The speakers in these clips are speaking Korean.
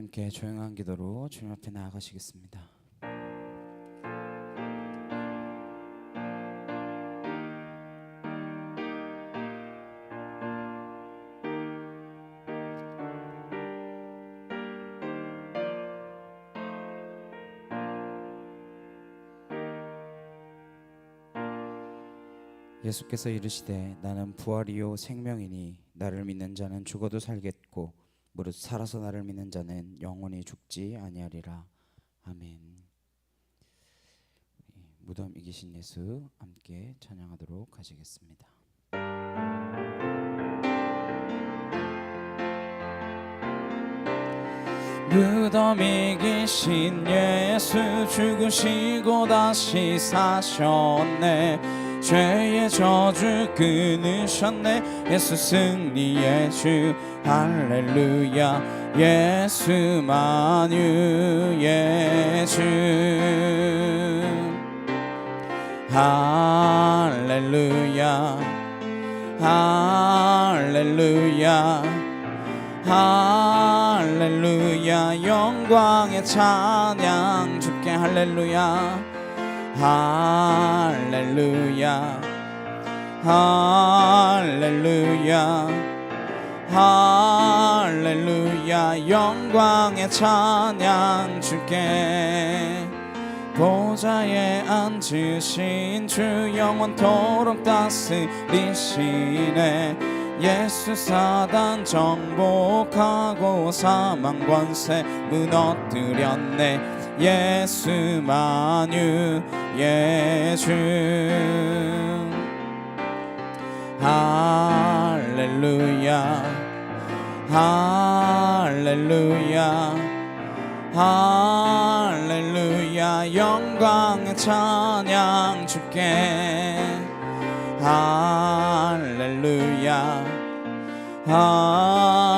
함께 조용한 기도로 주님 앞에 나아가시겠습니다. 예수께서 이르시되 나는 부활이요 생명이니 나를 믿는 자는 죽어도 살겠고 무릇 살아서 나를 믿는 자는 영원히 죽지 아니하리라. 아멘. 무덤 이기신 예수 함께 찬양하도록 하시겠습니다. 무덤 이기신 예수 죽으시고 다시 사셨네. 죄의 저주 끊으셨네. 예수 승리의 주 할렐루야. 예수 만유의 주 할렐루야. 할렐루야. 할렐루야. 영광의 찬양 주께 할렐루야. 할렐루야. 할렐루야. 할렐루야. 영광의 찬양 주께. 보좌에 앉으신 주 영원토록 다스리시네. 예수 사단 정복하고 사망 권세 무너뜨렸네. 예수 만유의 주 할렐루야. 할렐루야. 할렐루야. 영광의 찬양 주께. 할렐루야. 할렐루야.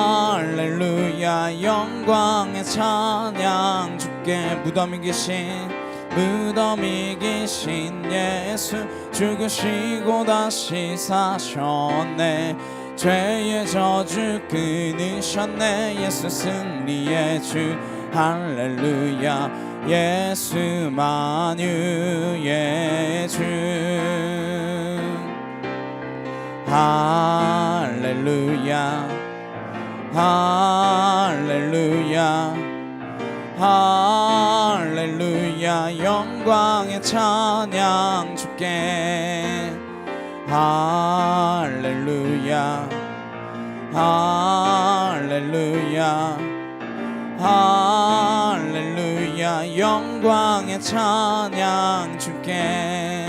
할렐루야. 영광의 찬양 주께. 무덤 이기신 예수 죽으시고 다시 사셨네. 죄의 저주 끊으셨네. 예수 승리의 주 할렐루야. 예수 만유의 주 할렐루야. 할렐루야. 할렐루야. 영광의 찬양 주께. 할렐루야. 할렐루야. 할렐루야. 영광의 찬양 주께.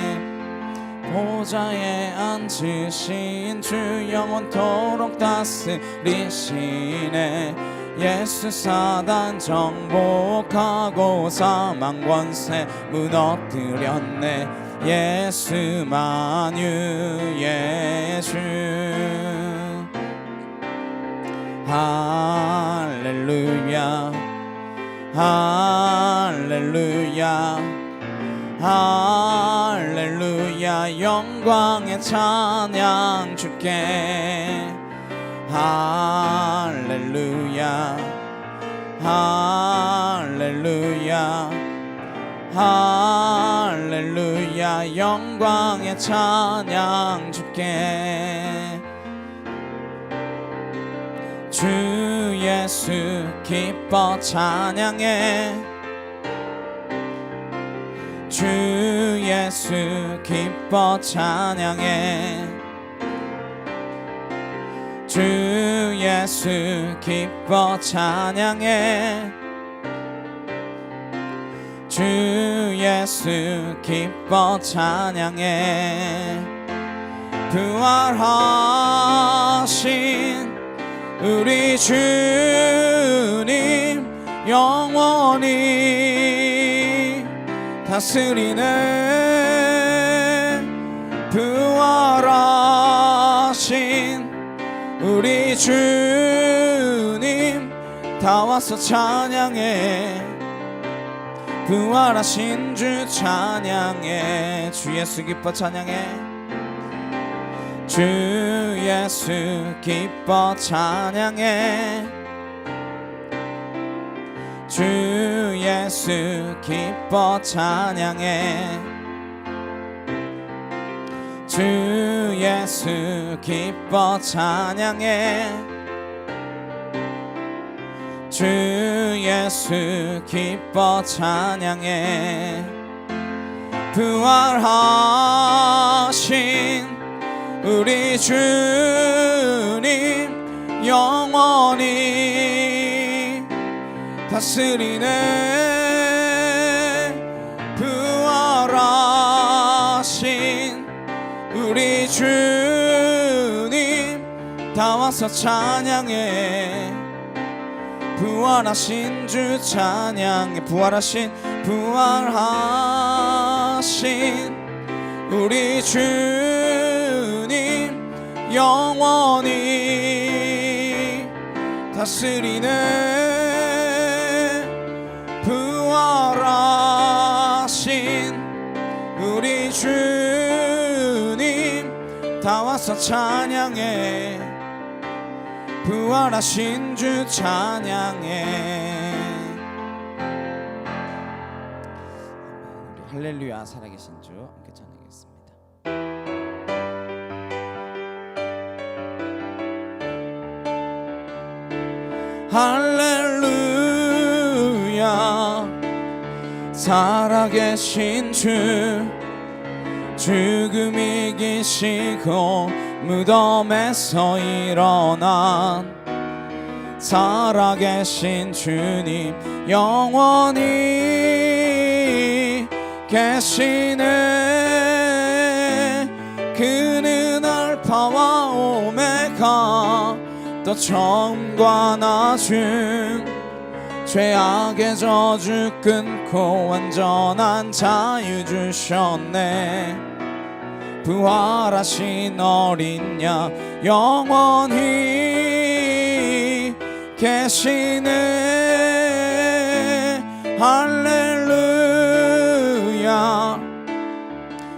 보좌에 앉으신 주 영원토록 다스리시네. 예수 사단 정복하고 사망 권세 무너뜨렸네. 예수 만유의 주 할렐루야. 할렐루야. 할렐루야. 영광의 찬양 주께. 할렐루야. 할렐루야. 할렐루야. 영광의 찬양 주께. 주 예수 기뻐 찬양해. 주 예수 기뻐 찬양해. 주 예수 기뻐 찬양해. 주 예수 기뻐 찬양해. 부활하신 우리 주님 영원히 다스리네. 부활하신 우리 주님 다 와서 찬양해. 부활하신 주 찬양해. 주 예수 기뻐 찬양해. 주 예수 기뻐 찬양해 주 예수 기뻐 찬양해 주 예수 기뻐 찬양해 주 예수 기뻐 찬양해 부활하신 우리 주님 영원히 다스리네 부활하신 우리 주님 다 와서 찬양해 부활하신 주 찬양해 부활하신 우리 주님 영원히 다스리네 부활하신 우리 주님 다 와서 찬양해 부활하신 주 찬양해 우리 할렐루야 살아계신 주 함께 찬양하겠습니다. 할렐루야 살아계신 주 죽음 이기시고 무덤에서 일어난 살아계신 주님 영원히 계시네 그는 알파와 오메가 또 처음과 나중 죄악의 저주 끊고 완전한 자유 주셨네 부활하신 어린 양 영원히 계시네 할렐루야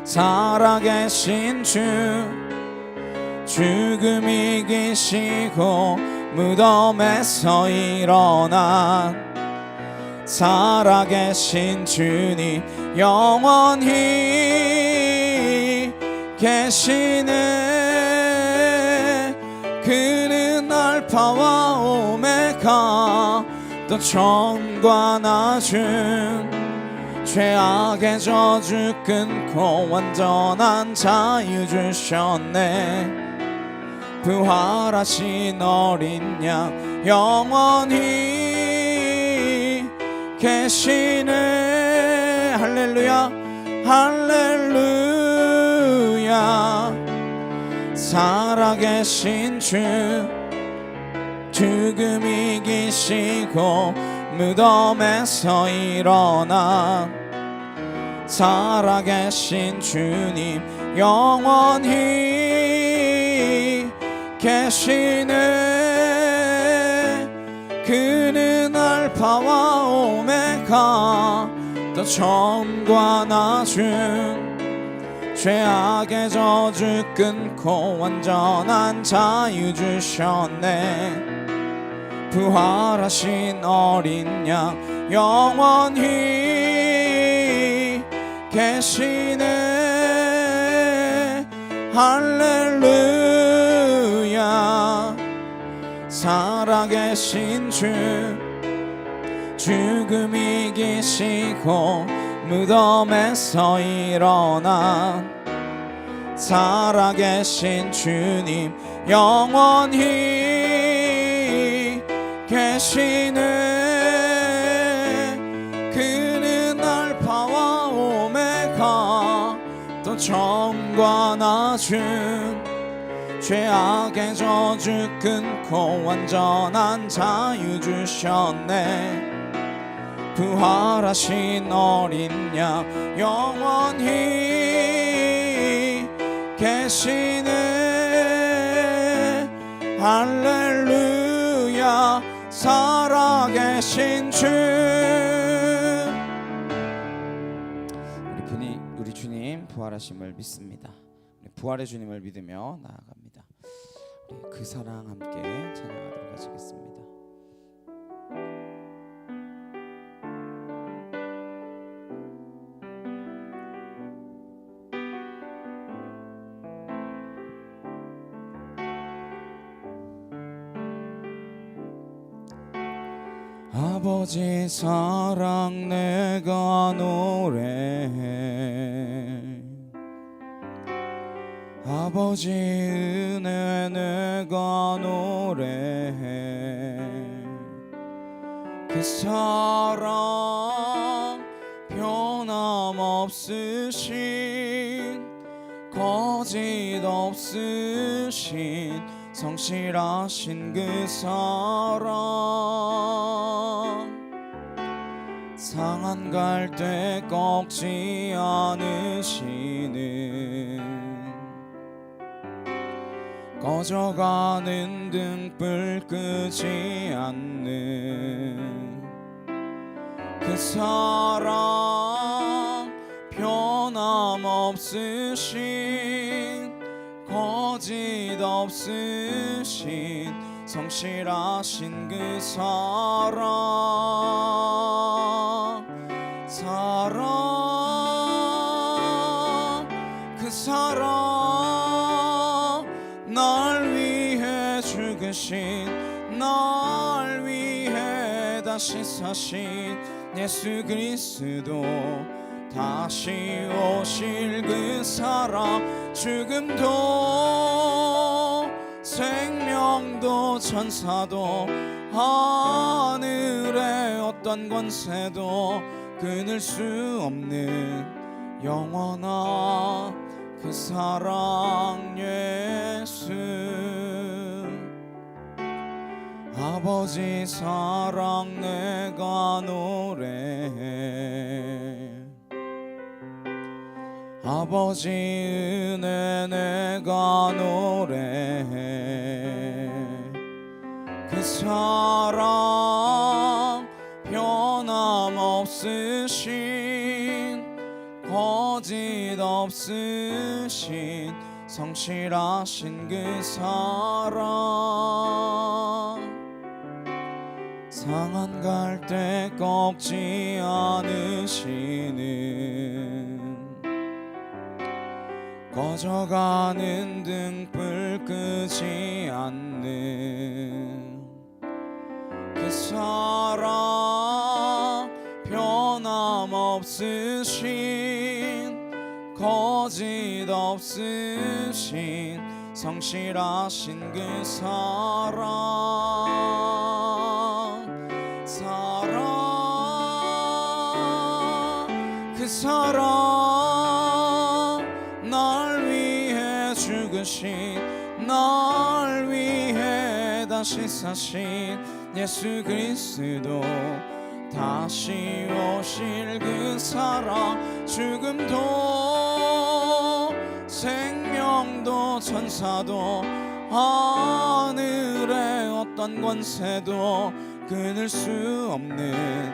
살아계신 주 죽음 이기시고 무덤에서 일어난 살아계신 주님 영원히 계시네 그는 알파와 오메가 또 처음과 나중 죄악의 저주 끊고 완전한 자유 주셨네 부활하신 어린 양 영원히 계시네 할렐루야 할렐루야 살아계신 주 죽음 이기시고 무덤에서 일어난 살아계신 주님 영원히 계시네 그는 알파와 오메가 또 처음과 나중 죄악의 저주 끊고 완전한 자유 주셨네 부활하신 어린 양 영원히 계시네 할렐루야 살아계신 주 죽음 이기시고 무덤에서 일어난 살아계신 주님 영원히 계시네 그는 알파와 오메가 또 처음과 나중 죄악의 저주 끊고 완전한 자유 주셨네 부활하신 어린 양 영원히 계시네 할렐루야 살아계신 주 우리 주님 부활하심을 믿습니다. 우리 부활의 주님을 믿으며 나아갑니다. 우리 그 사랑 함께 찬양하도록 하시겠습니다. 아버지 사랑 내가 노래해, 아버지 은혜 내가 노래해. 그 사랑 변함없으신, 거짓 없으신 성실하신 그 사랑, 상한 갈 때 꺾지 않으시는, 꺼져가는 등불 끄지 않는 그 사랑, 변함없으신, 거짓 없으신 성실하신 그 사랑, 그 사랑, 날 위해 죽으신, 날 위해 다시 사신 예수 그리스도, 다시 오실 그 사랑, 죽음도 생명도 천사도 하늘의 어떤 권세도 끊을 수 없는 영원한 그 사랑 예수. 아버지 사랑 내가 노래해, 아버지 은혜 내가 노래해. 그 사랑 변함없으신, 거짓 없으신 성실하신 그 사랑, 상한 갈 때 꺾지 않으시는, 꺼져가는 등불 끄지 않는 그 사랑, 변함없으신, 거짓 없으신 성실하신 그 사랑, 그 사랑, 날 위해 죽으신, 날 위해 다시 사신 예수 그리스도, 다시 오실 그 사랑, 죽음도 생명도 천사도 하늘의 어떤 권세도 끊을 수 없는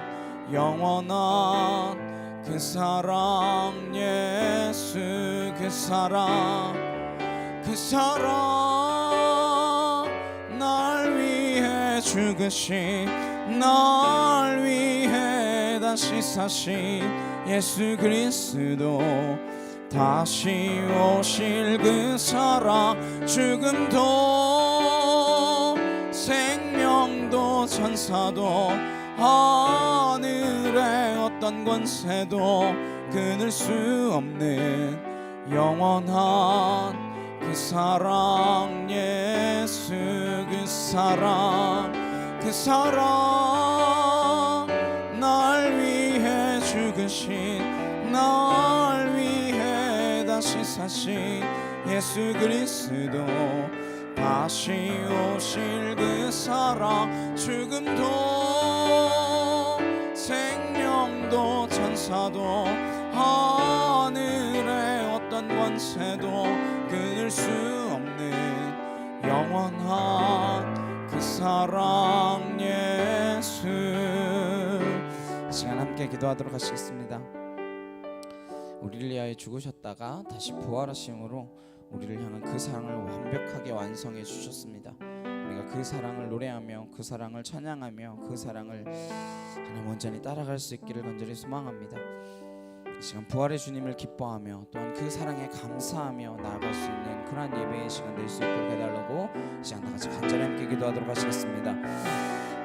영원한 그 사랑 예수. 그 사랑, 그 사랑, 날 위해 죽으신, 날 위해 다시 사신 예수 그리스도, 다시 오실 그 사랑, 죽음도 생명도 천사도 하늘의 어떤 권세도 끊을 수 없는 영원한 그 사랑 예수. 그 사랑, 그 사랑, 날 위해 죽으신, 날 위해 다시 사신 예수 그리스도, 다시 오실 그 사랑, 죽음도 생명도 천사도 하늘의 어떤 권세도 끊을 수 없는 영원한 그 사랑 예수. 이 시간 함께 기도하도록 하시겠습니다. 우리를 위하여 죽으셨다가 다시 부활하심으로 우리를 향한 그 사랑을 완벽하게 완성해 주셨습니다. 우리가 그 사랑을 노래하며 그 사랑을 찬양하며 그 사랑을 하나님 온전히 따라갈 수 있기를 간절히 소망합니다. 이 시간 부활의 주님을 기뻐하며 또한 그 사랑에 감사하며 나아갈 수 있는 그러한 예배의 시간 될 수 있도록 해달라고 이 시간 다 같이 간절히 함께 기도하도록 하시겠습니다.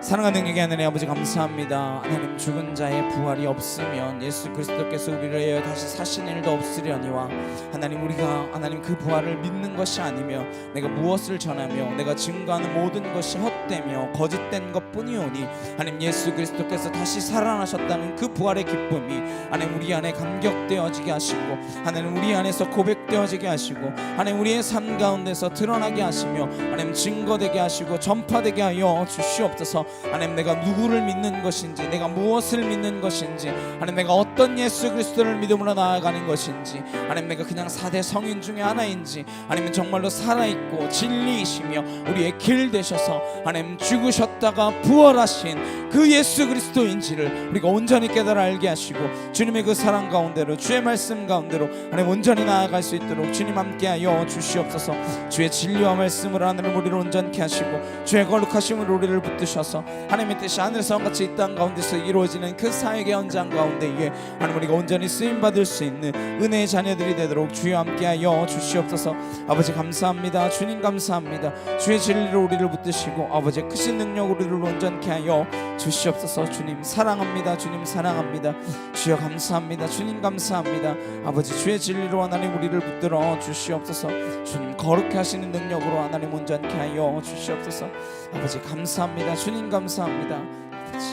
사랑하는 능력의 하나님 아버지 감사합니다. 하나님 죽은 자의 부활이 없으면 예수 그리스도께서 우리를 위하여 다시 사신 일도 없으려니와 하나님 우리가 하나님 그 부활을 믿는 것이 아니며 내가 무엇을 전하며 내가 증거하는 모든 것이 헛되며 거짓된 것뿐이오니 하나님 예수 그리스도께서 다시 살아나셨다는 그 부활의 기쁨이 하나님 우리 안에 감격되어지게 하시고 하나님 우리 안에서 고백되어지게 하시고 하나님 우리의 삶 가운데서 드러나게 하시며 하나님 증거되게 하시고 전파되게 하여 주시옵소서. 하나님 내가 누구를 믿는 것인지 내가 무엇을 믿는 것인지 하나님 내가 어떤 예수 그리스도를 믿음으로 나아가는 것인지 하나님 내가 그냥 4대 성인 중에 하나인지 하나님 정말로 살아있고 진리이시며 우리의 길 되셔서 하나님 죽으셨다가 부활하신 그 예수 그리스도인지를 우리가 온전히 깨달아 알게 하시고 주님의 그 사랑 가운데로 주의 말씀 가운데로 하나님 온전히 나아갈 수 있도록 주님 함께하여 주시옵소서. 주의 진리와 말씀으로 하나님 우리를 온전케 하시고 주의 거룩하심으로 우리를 붙드셔서 하나님의 뜻이 하늘에서 같이 이 땅 가운데서 이루어지는 그 사역의 현장 가운데에 하나님 우리가 온전히 쓰임받을 수 있는 은혜의 자녀들이 되도록 주여 함께하여 주시옵소서. 아버지 감사합니다. 주님 감사합니다. 주의 진리로 우리를 붙드시고 아버지의 크신 능력으로 우리를 온전케 하여 주시옵소서. 주님 사랑합니다. 주님 사랑합니다. 주여 감사합니다. 주님 감사합니다. 아버지 주의 진리로 하나님 우리를 붙들어 주시옵소서. 주님 거룩해 하시는 능력으로 하나님 온전케 하여 주시옵소서. 아버지 감사합니다. 주님 감사합니다. 아버지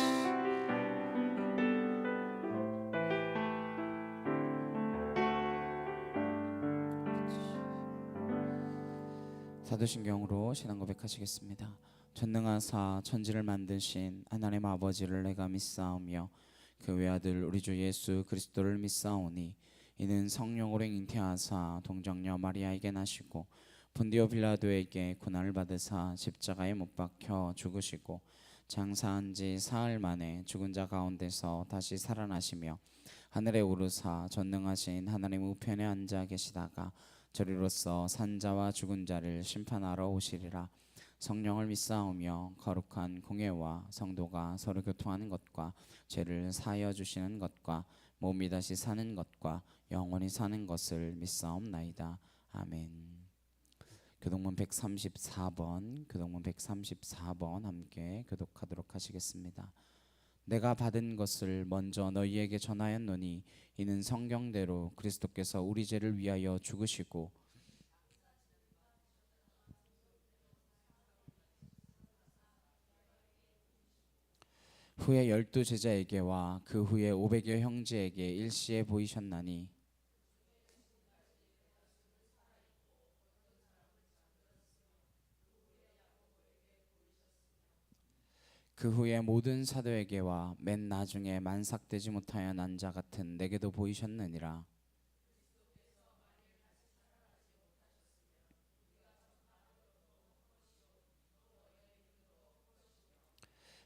사도신경으로 신앙 고백하시겠습니다. 전능하사 천지를 만드신 하나님 아버지를 내가 믿사오며 그 외아들 우리 주 예수 그리스도를 믿사오니 이는 성령으로 잉태하사 동정녀 마리아에게 나시고 본디오 빌라도에게 고난을 받으사 십자가에 못 박혀 죽으시고 장사한 지 사흘 만에 죽은 자 가운데서 다시 살아나시며 하늘에 오르사 전능하신 하나님 우편에 앉아 계시다가 저리로서 산자와 죽은 자를 심판하러 오시리라. 성령을 믿사오며 거룩한 공예와 성도가 서로 교통하는 것과 죄를 사하여 주시는 것과 몸이 다시 사는 것과 영원히 사는 것을 믿사옵나이다. 아멘. 교동문 134번 함께 교독하도록 하시겠습니다. 내가 받은 것을 먼저 너희에게 전하였노니 이는 성경대로 그리스도께서 우리 죄를 위하여 죽으시고 후에 12 제자에게와 그 후에 500여 형제에게 일시에 보이셨나니 그 후에 모든 사도에게와 맨 나중에 만삭되지 못하여 난 자 같은 내게도 보이셨느니라.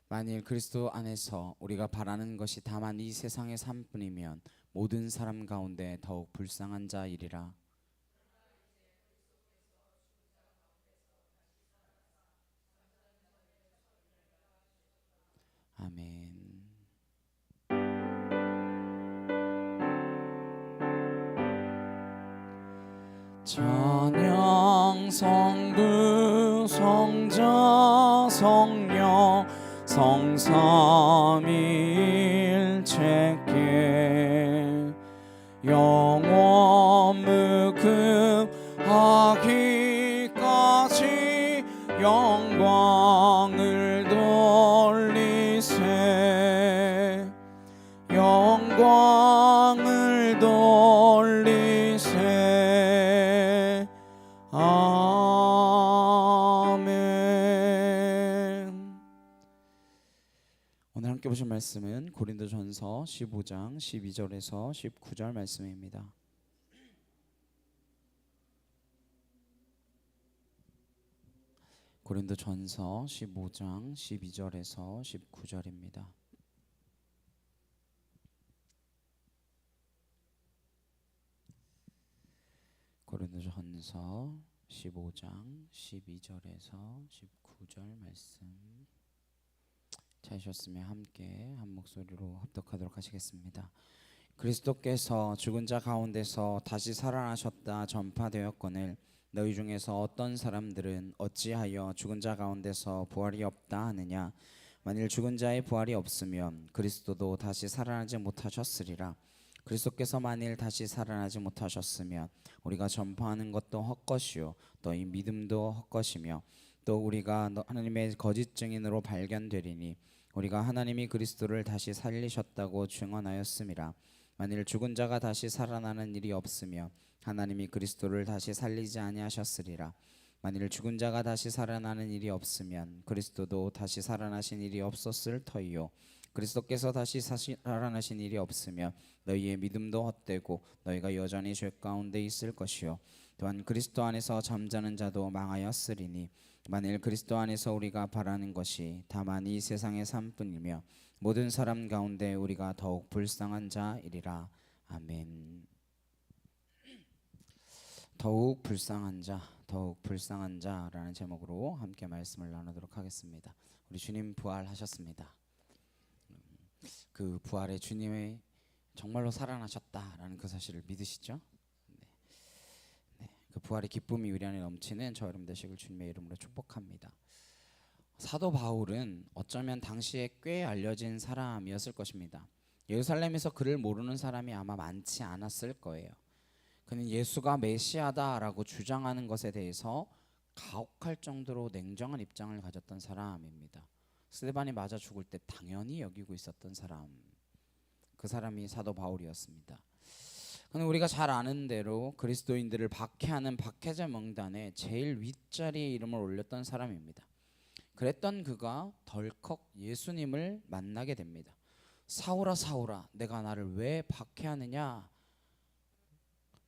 만일 그리스도 안에서 우리가 바라는 것이 다만 이 세상의 삶뿐이면 모든 사람 가운데 더욱 불쌍한 자이리라. 아멘. 찬양 성부 성자 성령 성삼일체께 영원 무궁하기까지 영광을 돌리세 영광을 돌리세 아멘. 오늘 함께 보실 말씀은 고린도전서 15장 12절에서 19절 말씀입니다. 고린도전서 15장 12절에서 19절입니다. 고린도전서 15장 12절에서 19절 말씀 찾으셨으면 함께 한 목소리로 합독하도록 하시겠습니다. 그리스도께서 죽은 자 가운데서 다시 살아나셨다 전파되었거늘 너희 중에서 어떤 사람들은 어찌하여 죽은 자 가운데서 부활이 없다 하느냐. 만일 죽은 자의 부활이 없으면 그리스도도 다시 살아나지 못하셨으리라. 그리스도께서 만일 다시 살아나지 못하셨으면 우리가 전파하는 것도 헛것이요 너희 믿음도 헛것이며 또 우리가 하나님의 거짓 증인으로 발견되리니 우리가 하나님이 그리스도를 다시 살리셨다고 증언하였음이라. 만일 죽은 자가 다시 살아나는 일이 없으며 하나님이 그리스도를 다시 살리지 아니하셨으리라. 만일 죽은 자가 다시 살아나는 일이 없으면 그리스도도 다시 살아나신 일이 없었을 터이요 그리스도께서 다시 살아나신 일이 없으면 너희의 믿음도 헛되고 너희가 여전히 죄 가운데 있을 것이요 또한 그리스도 안에서 잠자는 자도 망하였으리니 만일 그리스도 안에서 우리가 바라는 것이 다만 이 세상의 삶뿐이며 모든 사람 가운데 우리가 더욱 불쌍한 자이리라. 아멘. 더욱 불쌍한 자라는 제목으로 함께 말씀을 나누도록 하겠습니다. 우리 주님 부활하셨습니다. 그 부활의 주님이 정말로 살아나셨다라는 그 사실을 믿으시죠? 네. 그 부활의 기쁨이 우리 안에 넘치는 저 여러분 되시길 주님의 이름으로 축복합니다. 사도 바울은 어쩌면 당시에 꽤 알려진 사람이었을 것입니다. 예루살렘에서 그를 모르는 사람이 아마 많지 않았을 거예요. 그는 예수가 메시아다라고 주장하는 것에 대해서 가혹할 정도로 냉정한 입장을 가졌던 사람입니다. 스데반이 맞아 죽을 때 당연히 여기고 있었던 사람, 그 사람이 사도 바울이었습니다. 그는 우리가 잘 아는 대로 그리스도인들을 박해하는 박해자 명단에 제일 윗자리에 이름을 올렸던 사람입니다. 그랬던 그가 덜컥 예수님을 만나게 됩니다. 사울아 사울아 내가 나를 왜 박해하느냐.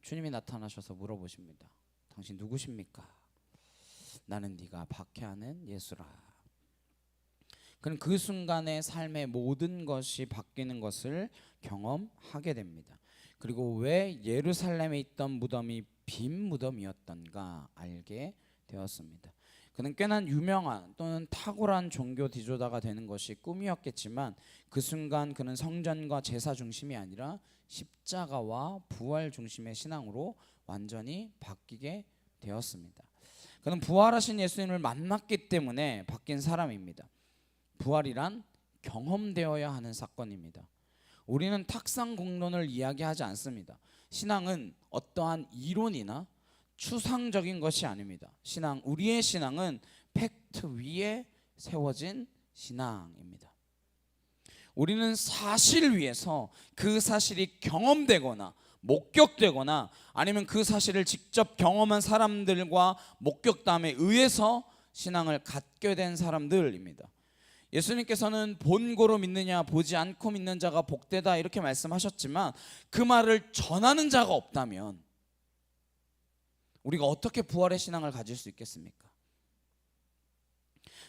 주님이 나타나셔서 물어보십니다. 당신 누구십니까? 나는 네가 박해하는 예수라. 그는 그 순간에 삶의 모든 것이 바뀌는 것을 경험하게 됩니다. 그리고 왜 예루살렘에 있던 무덤이 빈 무덤이었던가 알게 되었습니다. 그는 꽤나 유명한 또는 탁월한 종교 지도자가 되는 것이 꿈이었겠지만 그 순간 그는 성전과 제사 중심이 아니라 십자가와 부활 중심의 신앙으로 완전히 바뀌게 되었습니다. 그는 부활하신 예수님을 만났기 때문에 바뀐 사람입니다. 부활이란 경험되어야 하는 사건입니다. 우리는 탁상공론을 이야기하지 않습니다. 신앙은 어떠한 이론이나 추상적인 것이 아닙니다. 우리의 신앙은 팩트 위에 세워진 신앙입니다. 우리는 사실 위에서 그 사실이 경험되거나 목격되거나 아니면 그 사실을 직접 경험한 사람들과 목격담에 의해서 신앙을 갖게 된 사람들입니다. 예수님께서는 본고로 믿느냐 보지 않고 믿는 자가 복되다 이렇게 말씀하셨지만 그 말을 전하는 자가 없다면 우리가 어떻게 부활의 신앙을 가질 수 있겠습니까?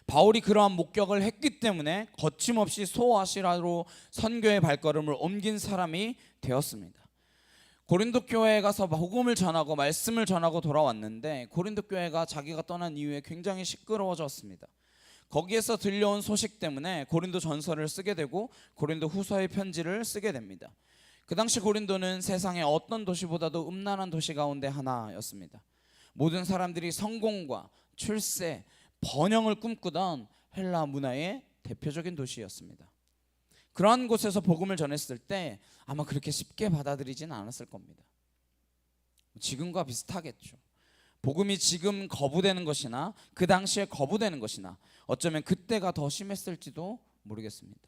바울이 그러한 목격을 했기 때문에 거침없이 소아시라로 선교의 발걸음을 옮긴 사람이 되었습니다. 고린도 교회에 가서 복음을 전하고 말씀을 전하고 돌아왔는데 고린도 교회가 자기가 떠난 이후에 굉장히 시끄러워졌습니다. 거기에서 들려온 소식 때문에 고린도 전서를 쓰게 되고 고린도 후서의 편지를 쓰게 됩니다. 그 당시 고린도는 세상의 어떤 도시보다도 음란한 도시 가운데 하나였습니다. 모든 사람들이 성공과 출세, 번영을 꿈꾸던 헬라 문화의 대표적인 도시였습니다. 그러한 곳에서 복음을 전했을 때 아마 그렇게 쉽게 받아들이지는 않았을 겁니다. 지금과 비슷하겠죠. 복음이 지금 거부되는 것이나 그 당시에 거부되는 것이나 어쩌면 그때가 더 심했을지도 모르겠습니다.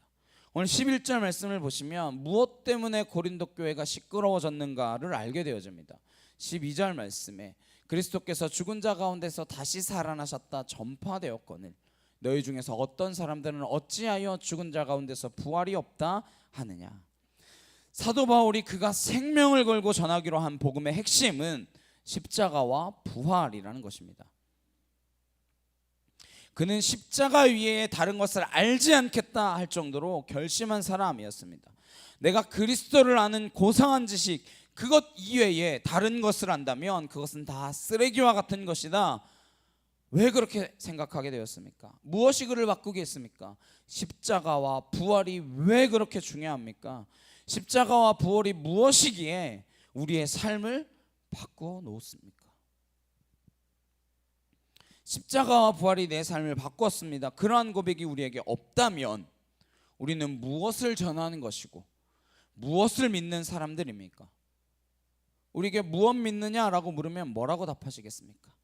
오늘 11절 말씀을 보시면 무엇 때문에 고린도 교회가 시끄러워졌는가를 알게 되어집니다. 12절 말씀에 그리스도께서 죽은 자 가운데서 다시 살아나셨다 전파되었거늘 너희 중에서 어떤 사람들은 어찌하여 죽은 자 가운데서 부활이 없다 하느냐. 사도 바울이 그가 생명을 걸고 전하기로 한 복음의 핵심은 십자가와 부활이라는 것입니다. 그는 십자가 위에 다른 것을 알지 않겠다 할 정도로 결심한 사람이었습니다. 내가 그리스도를 아는 고상한 지식, 그것 이외에 다른 것을 한다면 그것은 다 쓰레기와 같은 것이다. 왜 그렇게 생각하게 되었습니까? 무엇이 그를 바꾸게 했습니까? 십자가와 부활이 왜 그렇게 중요합니까? 십자가와 부활이 무엇이기에 우리의 삶을 바꾸어 놓습니까? 십자가와 부활이 내 삶을 바꿨습니다. 그러한 고백이 우리에게 없다면 우리는 무엇을 전하는 것이고 무엇을 믿는 사람들입니까? 우리에게 무엇 믿느냐라고 물으면 뭐라고 답하시겠습니까?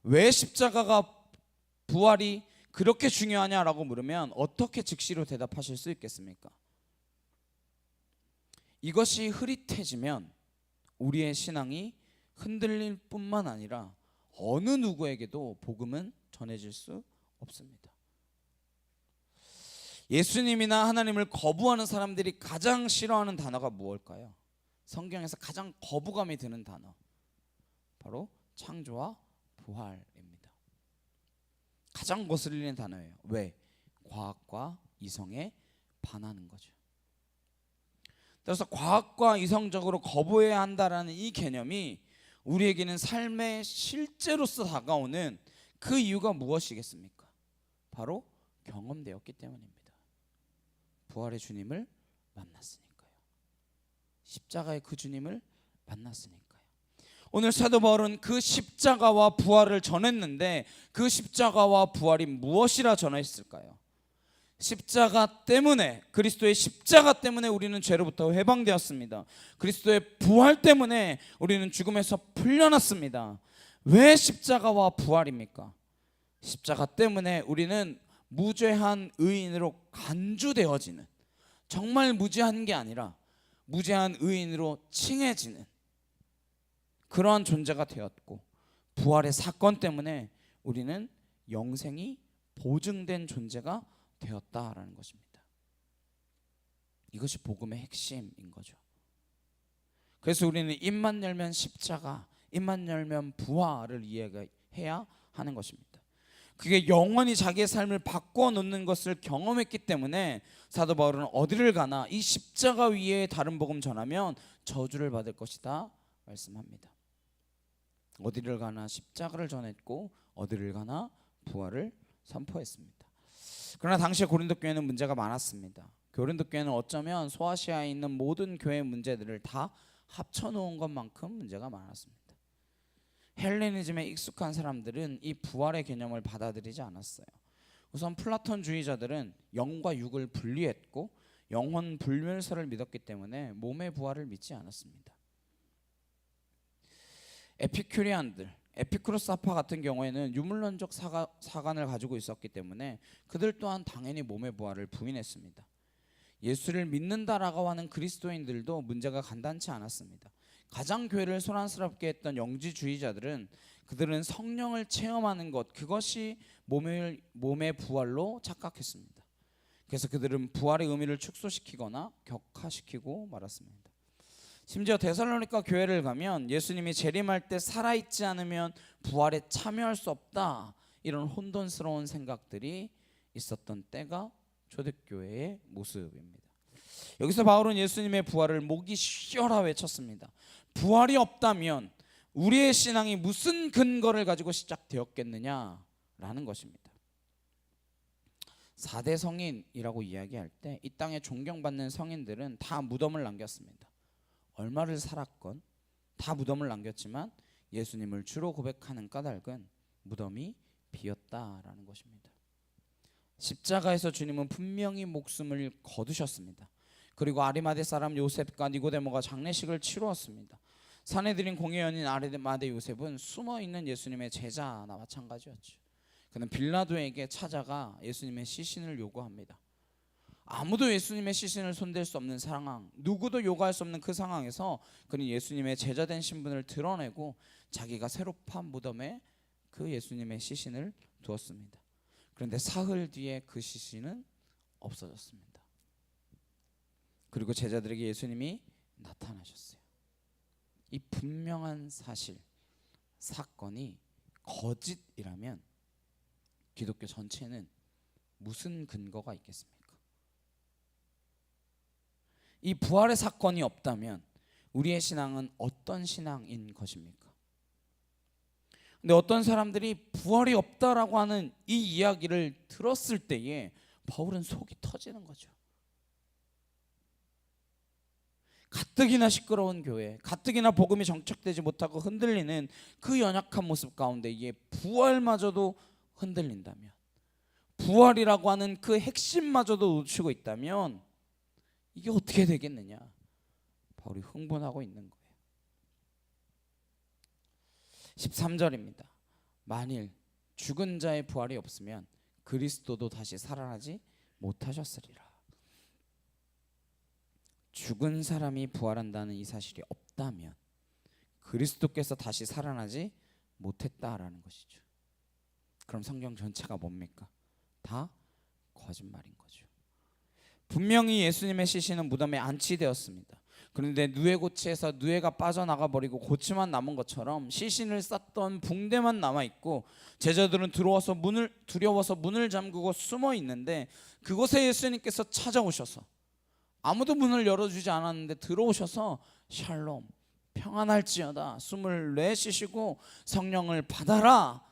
왜 십자가가 부활이 그렇게 중요하냐라고 물으면 어떻게 즉시로 대답하실 수 있겠습니까? 이것이 흐릿해지면 우리의 신앙이 흔들릴 뿐만 아니라 어느 누구에게도 복음은 전해질 수 없습니다. 예수님이나 하나님을 거부하는 사람들이 가장 싫어하는 단어가 무엇일까요? 성경에서 가장 거부감이 드는 단어, 바로 창조와 부활입니다. 가장 거슬리는 단어예요. 왜? 과학과 이성에 반하는 거죠. 그래서 과학과 이성적으로 거부해야 한다라는 이 개념이 우리에게는 삶의 실제로서 다가오는 그 이유가 무엇이겠습니까? 바로 경험되었기 때문입니다. 부활의 주님을 만났으니까요. 십자가의 그 주님을 만났으니까요. 오늘 사도 바울은 그 십자가와 부활을 전했는데 그 십자가와 부활이 무엇이라 전했을까요? 십자가 때문에, 그리스도의 십자가 때문에 우리는 죄로부터 해방되었습니다. 그리스도의 부활 때문에 우리는 죽음에서 풀려났습니다. 왜 십자가와 부활입니까? 십자가 때문에 우리는 무죄한 의인으로 간주되어지는, 정말 무죄한 게 아니라 무죄한 의인으로 칭해지는 그러한 존재가 되었고, 부활의 사건 때문에 우리는 영생이 보증된 존재가 되었다라는 것입니다. 이것이 복음의 핵심인 거죠. 그래서 우리는 입만 열면 십자가, 입만 열면 부활을 이해해야 하는 것입니다. 그게 영원히 자기의 삶을 바꿔 놓는 것을 경험했기 때문에 사도 바울은 어디를 가나 이 십자가 위에 다른 복음 전하면 저주를 받을 것이다 말씀합니다. 어디를 가나 십자가를 전했고 어디를 가나 부활을 선포했습니다. 그러나 당시 고린도 교회는 문제가 많았습니다. 고린도 교회는 어쩌면 소아시아에 있는 모든 교회의 문제들을 다 합쳐놓은 것만큼 문제가 많았습니다. 헬레니즘에 익숙한 사람들은 이 부활의 개념을 받아들이지 않았어요. 우선 플라톤주의자들은 영과 육을 분리했고 영혼 불멸설을 믿었기 때문에 몸의 부활을 믿지 않았습니다. 에피큐리안들, 에피쿠로스파 같은 경우에는 유물론적 사관을 가지고 있었기 때문에 그들 또한 당연히 몸의 부활을 부인했습니다. 예수를 믿는다라고 하는 그리스도인들도 문제가 간단치 않았습니다. 가장 교회를 소란스럽게 했던 영지주의자들은 그들은 성령을 체험하는 것, 그것이 몸의 부활로 착각했습니다. 그래서 그들은 부활의 의미를 축소시키거나 격화시키고 말았습니다. 심지어 데살로니가 교회를 가면 예수님이 재림할 때 살아있지 않으면 부활에 참여할 수 없다, 이런 혼돈스러운 생각들이 있었던 때가 초대교회의 모습입니다. 여기서 바울은 예수님의 부활을 목이 쉬어라 외쳤습니다. 부활이 없다면 우리의 신앙이 무슨 근거를 가지고 시작되었겠느냐라는 것입니다. 4대 성인이라고 이야기할 때 이 땅에 존경받는 성인들은 다 무덤을 남겼습니다. 얼마를 살았건 다 무덤을 남겼지만 예수님을 주로 고백하는 까닭은 무덤이 비었다라는 것입니다. 십자가에서 주님은 분명히 목숨을 거두셨습니다. 그리고 아리마대 사람 요셉과 니고데모가 장례식을 치루었습니다. 사내들인 공회원인 아리마대 요셉은 숨어있는 예수님의 제자나 마찬가지였죠. 그는 빌라도에게 찾아가 예수님의 시신을 요구합니다. 아무도 예수님의 시신을 손댈 수 없는 상황, 누구도 요구할 수 없는 그 상황에서 그는 예수님의 제자된 신분을 드러내고 자기가 새로 판 무덤에 그 예수님의 시신을 두었습니다. 그런데 사흘 뒤에 그 시신은 없어졌습니다. 그리고 제자들에게 예수님이 나타나셨어요. 이 분명한 사실, 사건이 거짓이라면 기독교 전체는 무슨 근거가 있겠습니까? 이 부활의 사건이 없다면 우리의 신앙은 어떤 신앙인 것입니까? 근데 어떤 사람들이 부활이 없다라고 하는 이 이야기를 들었을 때에 바울은 속이 터지는 거죠. 가뜩이나 시끄러운 교회, 가뜩이나 복음이 정착되지 못하고 흔들리는 그 연약한 모습 가운데 이게 부활마저도 흔들린다면, 부활이라고 하는 그 핵심마저도 놓치고 있다면 이게 어떻게 되겠느냐? 바울이 흥분하고 있는 거예요. 13절입니다. 만일 죽은 자의 부활이 없으면 그리스도도 다시 살아나지 못하셨으리라. 죽은 사람이 부활한다는 이 사실이 없다면 그리스도께서 다시 살아나지 못했다라는 것이죠. 그럼 성경 전체가 뭡니까? 다 거짓말인 거죠. 분명히 예수님의 시신은 무덤에 안치되었습니다. 그런데 누에고치에서 누에가 빠져나가 버리고 고치만 남은 것처럼 시신을 쌌던 붕대만 남아있고, 제자들은 두려워서 문을 잠그고 숨어 있는데, 그곳에 예수님께서 찾아오셔서 아무도 문을 열어주지 않았는데 들어오셔서 샬롬 평안할지어다, 숨을 내쉬시고 성령을 받아라,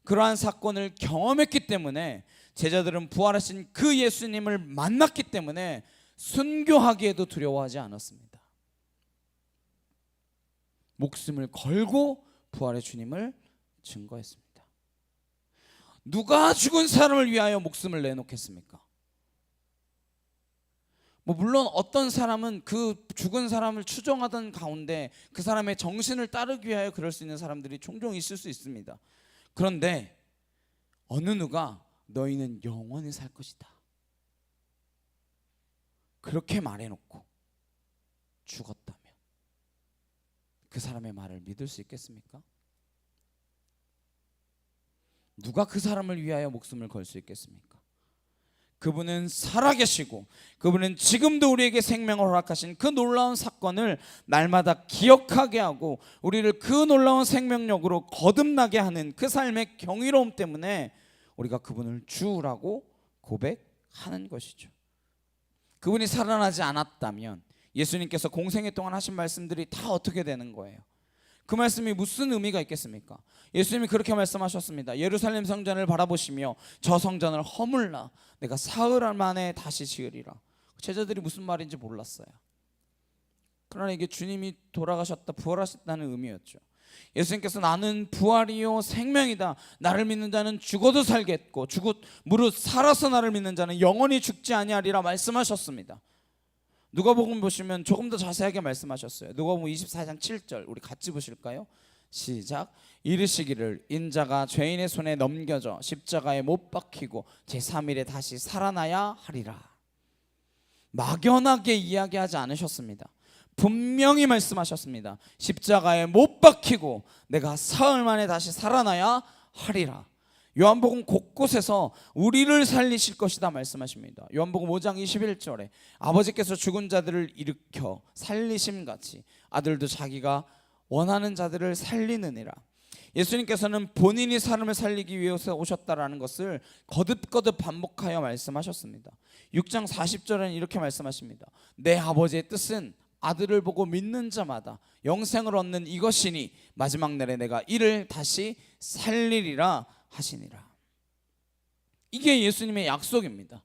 그러한 사건을 경험했기 때문에 제자들은 부활하신 그 예수님을 만났기 때문에 순교하기에도 두려워하지 않았습니다. 목숨을 걸고 부활의 주님을 증거했습니다. 누가 죽은 사람을 위하여 목숨을 내놓겠습니까? 물론 어떤 사람은 그 죽은 사람을 추종하던 가운데 그 사람의 정신을 따르기 위하여 그럴 수 있는 사람들이 종종 있을 수 있습니다. 그런데 어느 누가 너희는 영원히 살 것이다, 그렇게 말해놓고 죽었다면 그 사람의 말을 믿을 수 있겠습니까? 누가 그 사람을 위하여 목숨을 걸 수 있겠습니까? 그분은 살아계시고 그분은 지금도 우리에게 생명을 허락하신 그 놀라운 사건을 날마다 기억하게 하고 우리를 그 놀라운 생명력으로 거듭나게 하는 그 삶의 경이로움 때문에 우리가 그분을 주라고 고백하는 것이죠. 그분이 살아나지 않았다면 예수님께서 공생애 동안 하신 말씀들이 다 어떻게 되는 거예요? 그 말씀이 무슨 의미가 있겠습니까? 예수님이 그렇게 말씀하셨습니다. 예루살렘 성전을 바라보시며 저 성전을 허물라 내가 사흘 만에 다시 지으리라. 제자들이 무슨 말인지 몰랐어요. 그러나 이게 주님이 돌아가셨다 부활하셨다는 의미였죠. 예수님께서 나는 부활이요 생명이다, 나를 믿는 자는 죽어도 살겠고 무릇 살아서 나를 믿는 자는 영원히 죽지 아니하리라 말씀하셨습니다. 누가복음 보시면 조금 더 자세하게 말씀하셨어요. 누가복음 24장 7절 우리 같이 보실까요? 시작. 이르시기를 인자가 죄인의 손에 넘겨져 십자가에 못 박히고 제3일에 다시 살아나야 하리라. 막연하게 이야기하지 않으셨습니다. 분명히 말씀하셨습니다. 십자가에 못 박히고 내가 사흘 만에 다시 살아나야 하리라. 요한복음 곳곳에서 우리를 살리실 것이다 말씀하십니다. 요한복음 5장 21절에 아버지께서 죽은 자들을 일으켜 살리심같이 아들도 자기가 원하는 자들을 살리느니라. 예수님께서는 본인이 사람을 살리기 위해서 오셨다라는 것을 거듭거듭 반복하여 말씀하셨습니다. 6장 40절에는 이렇게 말씀하십니다. 내 아버지의 뜻은 아들을 보고 믿는 자마다 영생을 얻는 이것이니 마지막 날에 내가 이를 다시 살리리라 하시니라. 이게 예수님의 약속입니다.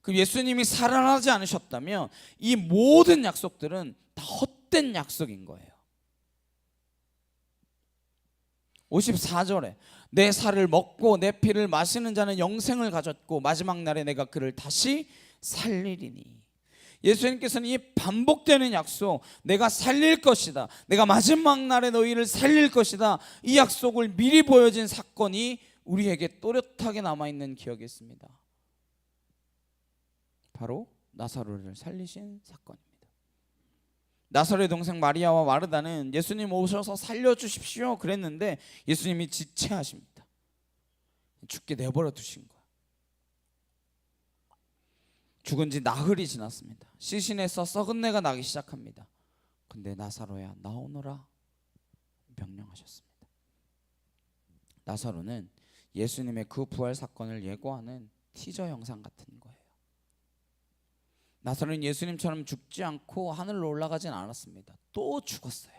그 예수님이 살아나지 않으셨다면 이 모든 약속들은 다 헛된 약속인 거예요. 54절에 내 살을 먹고 내 피를 마시는 자는 영생을 가졌고 마지막 날에 내가 그를 다시 살리리니. 예수님께서는 이 반복되는 약속, 내가 살릴 것이다, 내가 마지막 날에 너희를 살릴 것이다, 이 약속을 미리 보여진 사건이 우리에게 또렷하게 남아있는 기억이 있습니다. 바로 나사로를 살리신 사건입니다. 나사로의 동생 마리아와 마르다는 예수님 오셔서 살려주십시오 그랬는데 예수님이 지체하십니다. 죽게 내버려 두신 거예요. 죽은 지 나흘이 지났습니다. 시신에서 썩은 내가 나기 시작합니다. 근데 나사로야 나오너라 명령하셨습니다. 나사로는 예수님의 그 부활 사건을 예고하는 티저 영상 같은 거예요. 나사로는 예수님처럼 죽지 않고 하늘로 올라가진 않았습니다. 또 죽었어요.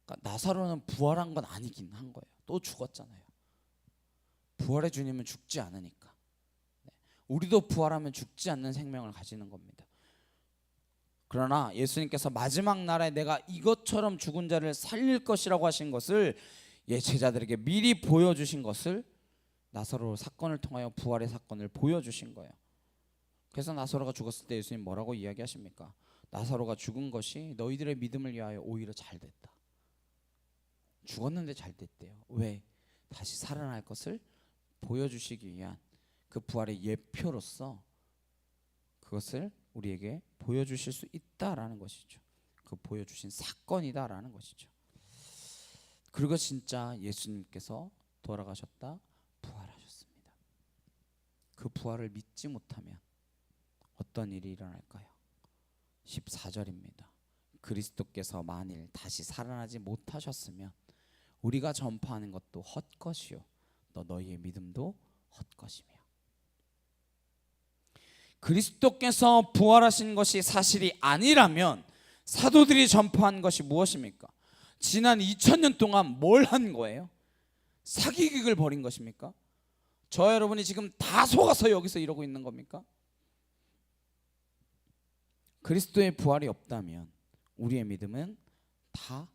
그러니까 나사로는 부활한 건 아니긴 한 거예요. 또 죽었잖아요. 부활의 주님은 죽지 않으니까. 우리도 부활하면 죽지 않는 생명을 가지는 겁니다. 그러나 예수님께서 마지막 날에 내가 이것처럼 죽은 자를 살릴 것이라고 하신 것을 제자들에게 미리 보여주신 것을 나사로 사건을 통하여 부활의 사건을 보여주신 거예요. 그래서 나사로가 죽었을 때 예수님 뭐라고 이야기하십니까? 나사로가 죽은 것이 너희들의 믿음을 위하여 오히려 잘 됐다. 죽었는데 잘 됐대요. 왜? 다시 살아날 것을 보여주시기 위한 그 부활의 예표로서 그것을 우리에게 보여주실 수 있다라는 것이죠. 그 보여주신 사건이다라는 것이죠. 그리고 진짜 예수님께서 돌아가셨다 부활하셨습니다. 그 부활을 믿지 못하면 어떤 일이 일어날까요? 14절입니다. 그리스도께서 만일 다시 살아나지 못하셨으면 우리가 전파하는 것도 헛것이요 너희의 믿음도 헛것이며. 그리스도께서 부활하신 것이 사실이 아니라면 사도들이 전파한 것이 무엇입니까? 지난 2000년 동안 뭘 한 거예요? 사기극을 벌인 것입니까? 저 여러분이 지금 다 속아서 여기서 이러고 있는 겁니까? 그리스도의 부활이 없다면 우리의 믿음은 다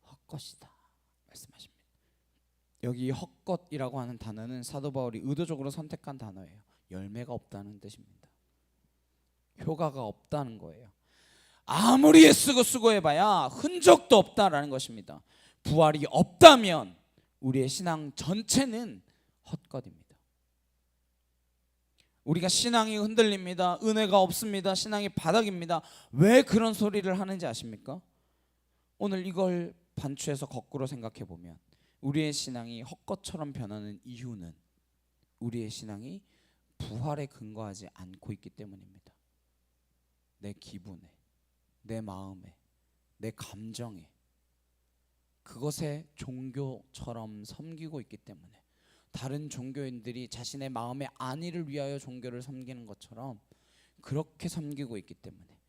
헛것이다 말씀하십니다. 여기 헛것이라고 하는 단어는 사도 바울이 의도적으로 선택한 단어예요. 열매가 없다는 뜻입니다. 효과가 없다는 거예요. 아무리 애쓰고 수고해봐야 흔적도 없다라는 것입니다. 부활이 없다면 우리의 신앙 전체는 헛것입니다. 우리가 신앙이 흔들립니다. 은혜가 없습니다. 신앙이 바닥입니다. 왜 그런 소리를 하는지 아십니까? 오늘 이걸 반추해서 거꾸로 생각해 보면 우리의 신앙이 헛것처럼 변하는 이유는 우리의 신앙이 부활에 근거하지 않고 있기 때문입니다. 내 기분에, 내 마음에, 내 감정에 그것에 종교처럼 섬기고 있기 때문에 다른 종교인들이 자신의 마음의 안위를 위하여 종교를 섬기는 것처럼 그렇게 섬기고 있기 때문에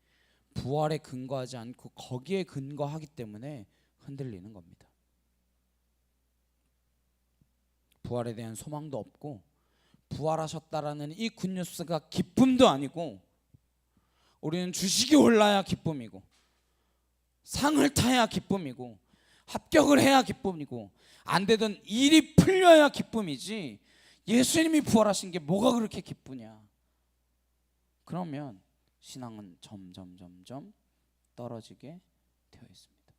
부활에 근거하지 않고 거기에 근거하기 때문에 흔들리는 겁니다. 부활에 대한 소망도 없고 부활하셨다라는 이 굿뉴스가 기쁨도 아니고 우리는 주식이 올라야 기쁨이고 상을 타야 기쁨이고 합격을 해야 기쁨이고 안 되던 일이 풀려야 기쁨이지 예수님이 부활하신 게 뭐가 그렇게 기쁘냐. 그러면 신앙은 점점 떨어지게 되어 있습니다.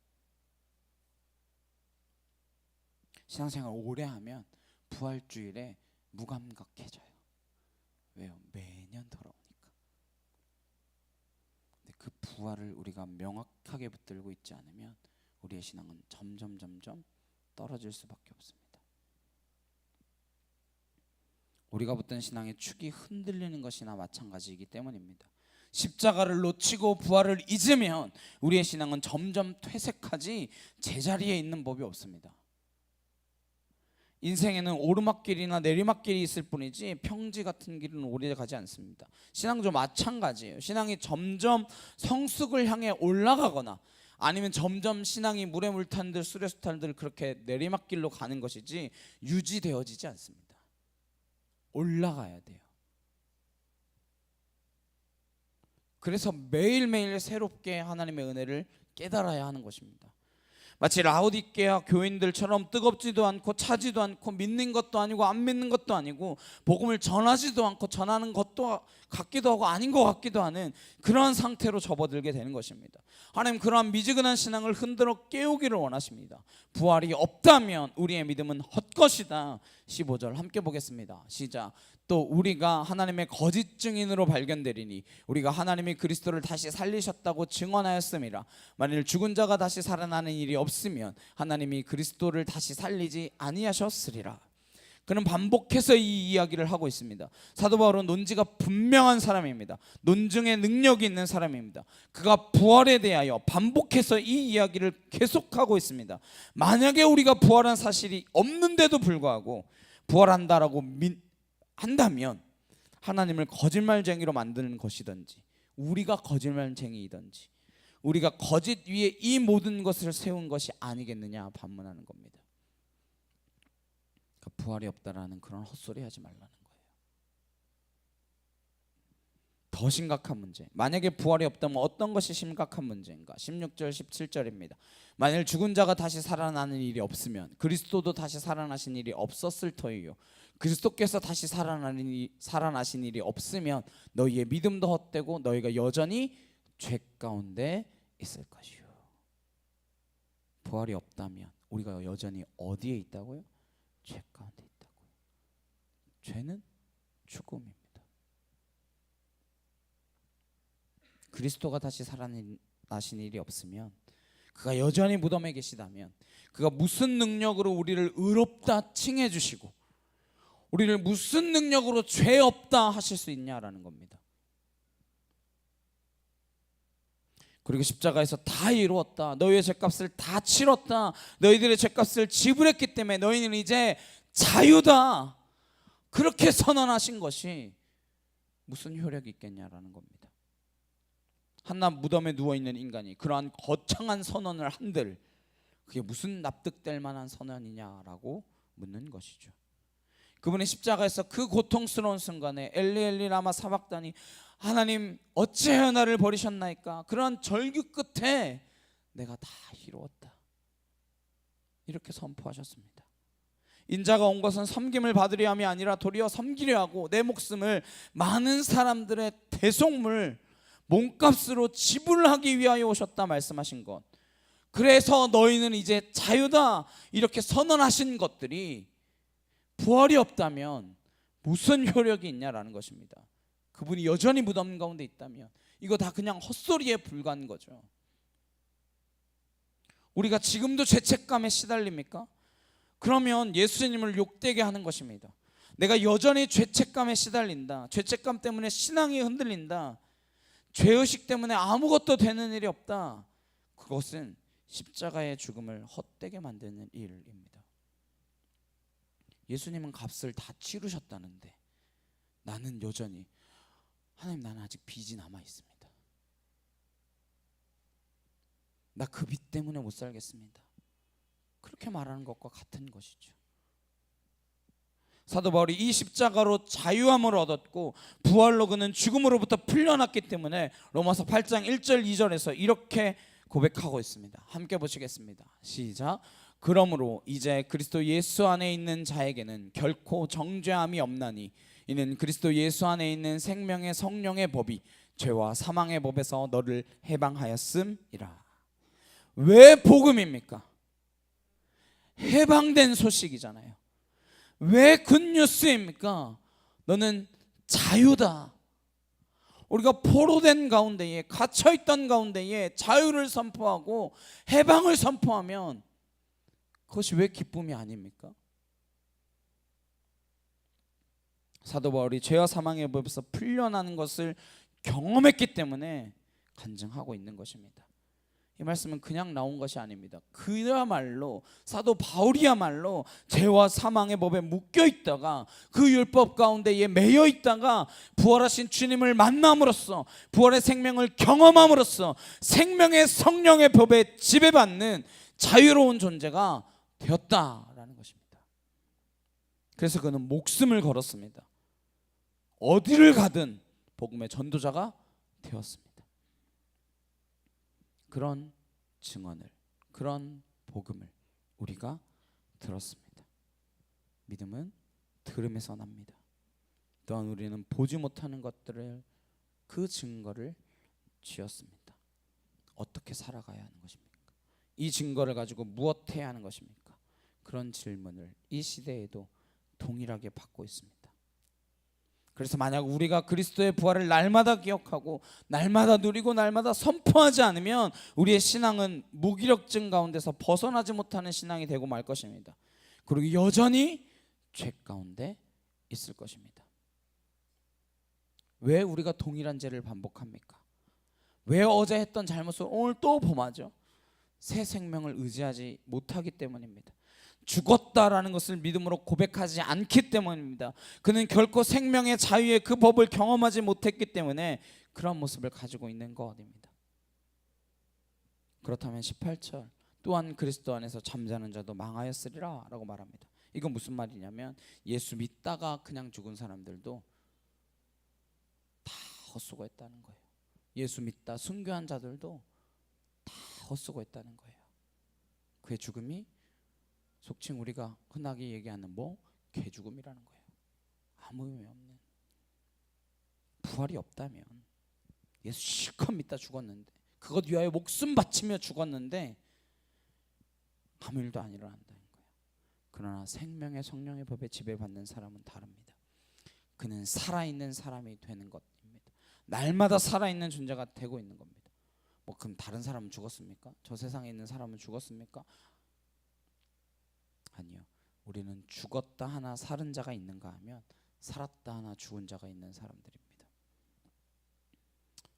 신앙생활 오래 하면 부활주일에 무감각해져요. 왜요? 매년 돌아오니까. 근데 그 부활을 우리가 명확하게 붙들고 있지 않으면 우리의 신앙은 점점 떨어질 수밖에 없습니다. 우리가 붙든 신앙의 축이 흔들리는 것이나 마찬가지이기 때문입니다. 십자가를 놓치고 부활을 잊으면 우리의 신앙은 점점 퇴색하지 제자리에 있는 법이 없습니다. 인생에는 오르막길이나 내리막길이 있을 뿐이지 평지 같은 길은 오래 가지 않습니다. 신앙도 마찬가지예요. 신앙이 점점 성숙을 향해 올라가거나 아니면 점점 신앙이 물에 물 탄 듯 술에 수 탄 듯 그렇게 내리막길로 가는 것이지 유지되어지지 않습니다. 올라가야 돼요. 그래서 매일매일 새롭게 하나님의 은혜를 깨달아야 하는 것입니다. 마치 라오디게아 교인들처럼 뜨겁지도 않고 차지도 않고 믿는 것도 아니고 안 믿는 것도 아니고 복음을 전하지도 않고 전하는 것도 같기도 하고 아닌 것 같기도 하는 그러한 상태로 접어들게 되는 것입니다. 하나님 그러한 미지근한 신앙을 흔들어 깨우기를 원하십니다. 부활이 없다면 우리의 믿음은 헛것이다. 15절 함께 보겠습니다. 시작. 또 우리가 하나님의 거짓 증인으로 발견되리니 우리가 하나님이 그리스도를 다시 살리셨다고 증언하였음이라. 만일 죽은 자가 다시 살아나는 일이 없으면 하나님이 그리스도를 다시 살리지 아니하셨으리라. 그는 반복해서 이 이야기를 하고 있습니다. 사도 바울은 논지가 분명한 사람입니다. 논증의 능력이 있는 사람입니다. 그가 부활에 대하여 반복해서 이 이야기를 계속하고 있습니다. 만약에 우리가 부활한 사실이 없는데도 불구하고 부활한다라고 한다면 하나님을 거짓말쟁이로 만드는 것이든지, 우리가 거짓말쟁이이든지, 우리가 거짓 위에 이 모든 것을 세운 것이 아니겠느냐 반문하는 겁니다. 그러니까 부활이 없다라는 그런 헛소리 하지 말라는 거예요. 더 심각한 문제, 만약에 부활이 없다면 어떤 것이 심각한 문제인가? 16절 17절입니다. 만일 죽은 자가 다시 살아나는 일이 없으면 그리스도도 다시 살아나신 일이 없었을 터이요, 그리스도께서 다시 살아나신 일이 없으면 너희의 믿음도 헛되고 너희가 여전히 죄 가운데 있을 것이요. 부활이 없다면 우리가 여전히 어디에 있다고요? 죄 가운데 있다고요. 죄는 죽음입니다. 그리스도가 다시 살아나신 일이 없으면, 그가 여전히 무덤에 계시다면, 그가 무슨 능력으로 우리를 의롭다 칭해 주시고 우리를 무슨 능력으로 죄 없다 하실 수 있냐라는 겁니다. 그리고 십자가에서 다 이루었다, 너희의 죄값을 다 치렀다, 너희들의 죄값을 지불했기 때문에 너희는 이제 자유다, 그렇게 선언하신 것이 무슨 효력이 있겠냐라는 겁니다. 한낱 무덤에 누워있는 인간이 그러한 거창한 선언을 한들 그게 무슨 납득될 만한 선언이냐라고 묻는 것이죠. 그분이 십자가에서 그 고통스러운 순간에 엘리 엘리 라마 사박다니, 하나님 어찌하여 나를 버리셨나이까, 그런 절규 끝에 내가 다 이루었다, 이렇게 선포하셨습니다. 인자가 온 것은 섬김을 받으려 함이 아니라 도리어 섬기려 하고 내 목숨을 많은 사람들의 대속물 몸값으로 지불하기 위하여 오셨다 말씀하신 것, 그래서 너희는 이제 자유다 이렇게 선언하신 것들이 부활이 없다면 무슨 효력이 있냐라는 것입니다. 그분이 여전히 무덤 가운데 있다면 이거 다 그냥 헛소리에 불과한 거죠. 우리가 지금도 죄책감에 시달립니까? 그러면 예수님을 욕되게 하는 것입니다. 내가 여전히 죄책감에 시달린다, 죄책감 때문에 신앙이 흔들린다, 죄의식 때문에 아무것도 되는 일이 없다, 그것은 십자가의 죽음을 헛되게 만드는 일입니다. 예수님은 값을 다 치르셨다는데 나는 여전히, 하나님 나는 아직 빚이 남아 있습니다, 나 그 빚 때문에 못 살겠습니다, 그렇게 말하는 것과 같은 것이죠. 사도 바울이 이 십자가로 자유함을 얻었고 부활로 그는 죽음으로부터 풀려났기 때문에 로마서 8장 1절 2절에서 이렇게 고백하고 있습니다. 함께 보시겠습니다. 시작. 그러므로 이제 그리스도 예수 안에 있는 자에게는 결코 정죄함이 없나니 이는 그리스도 예수 안에 있는 생명의 성령의 법이 죄와 사망의 법에서 너를 해방하였음이라. 왜 복음입니까? 해방된 소식이잖아요. 왜 굿뉴스입니까? 너는 자유다. 우리가 포로된 가운데에, 갇혀있던 가운데에 자유를 선포하고 해방을 선포하면 그것이 왜 기쁨이 아닙니까? 사도 바울이 죄와 사망의 법에서 풀려나는 것을 경험했기 때문에 간증하고 있는 것입니다. 이 말씀은 그냥 나온 것이 아닙니다. 그야말로 사도 바울이야말로 죄와 사망의 법에 묶여 있다가 그 율법 가운데에 매여 있다가 부활하신 주님을 만남으로써 부활의 생명을 경험함으로써 생명의 성령의 법에 지배받는 자유로운 존재가 되었다라는 것입니다. 그래서 그는 목숨을 걸었습니다. 어디를 가든 복음의 전도자가 되었습니다. 그런 증언을, 그런 복음을 우리가 들었습니다. 믿음은 들음에서 납니다. 또한 우리는 보지 못하는 것들을, 그 증거를 쥐었습니다. 어떻게 살아가야 하는 것입니까? 이 증거를 가지고 무엇 해야 하는 것입니까? 그런 질문을 이 시대에도 동일하게 받고 있습니다. 그래서 만약 우리가 그리스도의 부활을 날마다 기억하고 날마다 누리고 날마다 선포하지 않으면 우리의 신앙은 무기력증 가운데서 벗어나지 못하는 신앙이 되고 말 것입니다. 그리고 여전히 죄 가운데 있을 것입니다. 왜 우리가 동일한 죄를 반복합니까? 왜 어제 했던 잘못을 오늘 또 범하죠? 새 생명을 의지하지 못하기 때문입니다. 죽었다라는 것을 믿음으로 고백하지 않기 때문입니다. 그는 결코 생명의 자유의 그 법을 경험하지 못했기 때문에 그런 모습을 가지고 있는 것입니다. 그렇다면 18절 또한 그리스도 안에서 잠자는 자도 망하였으리라 라고 말합니다. 이건 무슨 말이냐면 예수 믿다가 그냥 죽은 사람들도 다 헛수고했다는 거예요. 예수 믿다 순교한 자들도 다 헛수고했다는 거예요. 그의 죽음이 속칭 우리가 흔하게 얘기하는 개죽음이라는 거예요. 아무 의미 없는, 부활이 없다면 예수 실컷 믿다 죽었는데, 그것 위하여 목숨 바치며 죽었는데 아무 일도 안 일어난다는 거예요. 그러나 생명의 성령의 법에 지배받는 사람은 다릅니다. 그는 살아있는 사람이 되는 것입니다. 날마다 살아있는 존재가 되고 있는 겁니다. 그럼 다른 사람은 죽었습니까? 저 세상에 있는 사람은 죽었습니까? 아니요. 우리는 죽었다 하나 살은 자가 있는가 하면 살았다 하나 죽은 자가 있는 사람들입니다.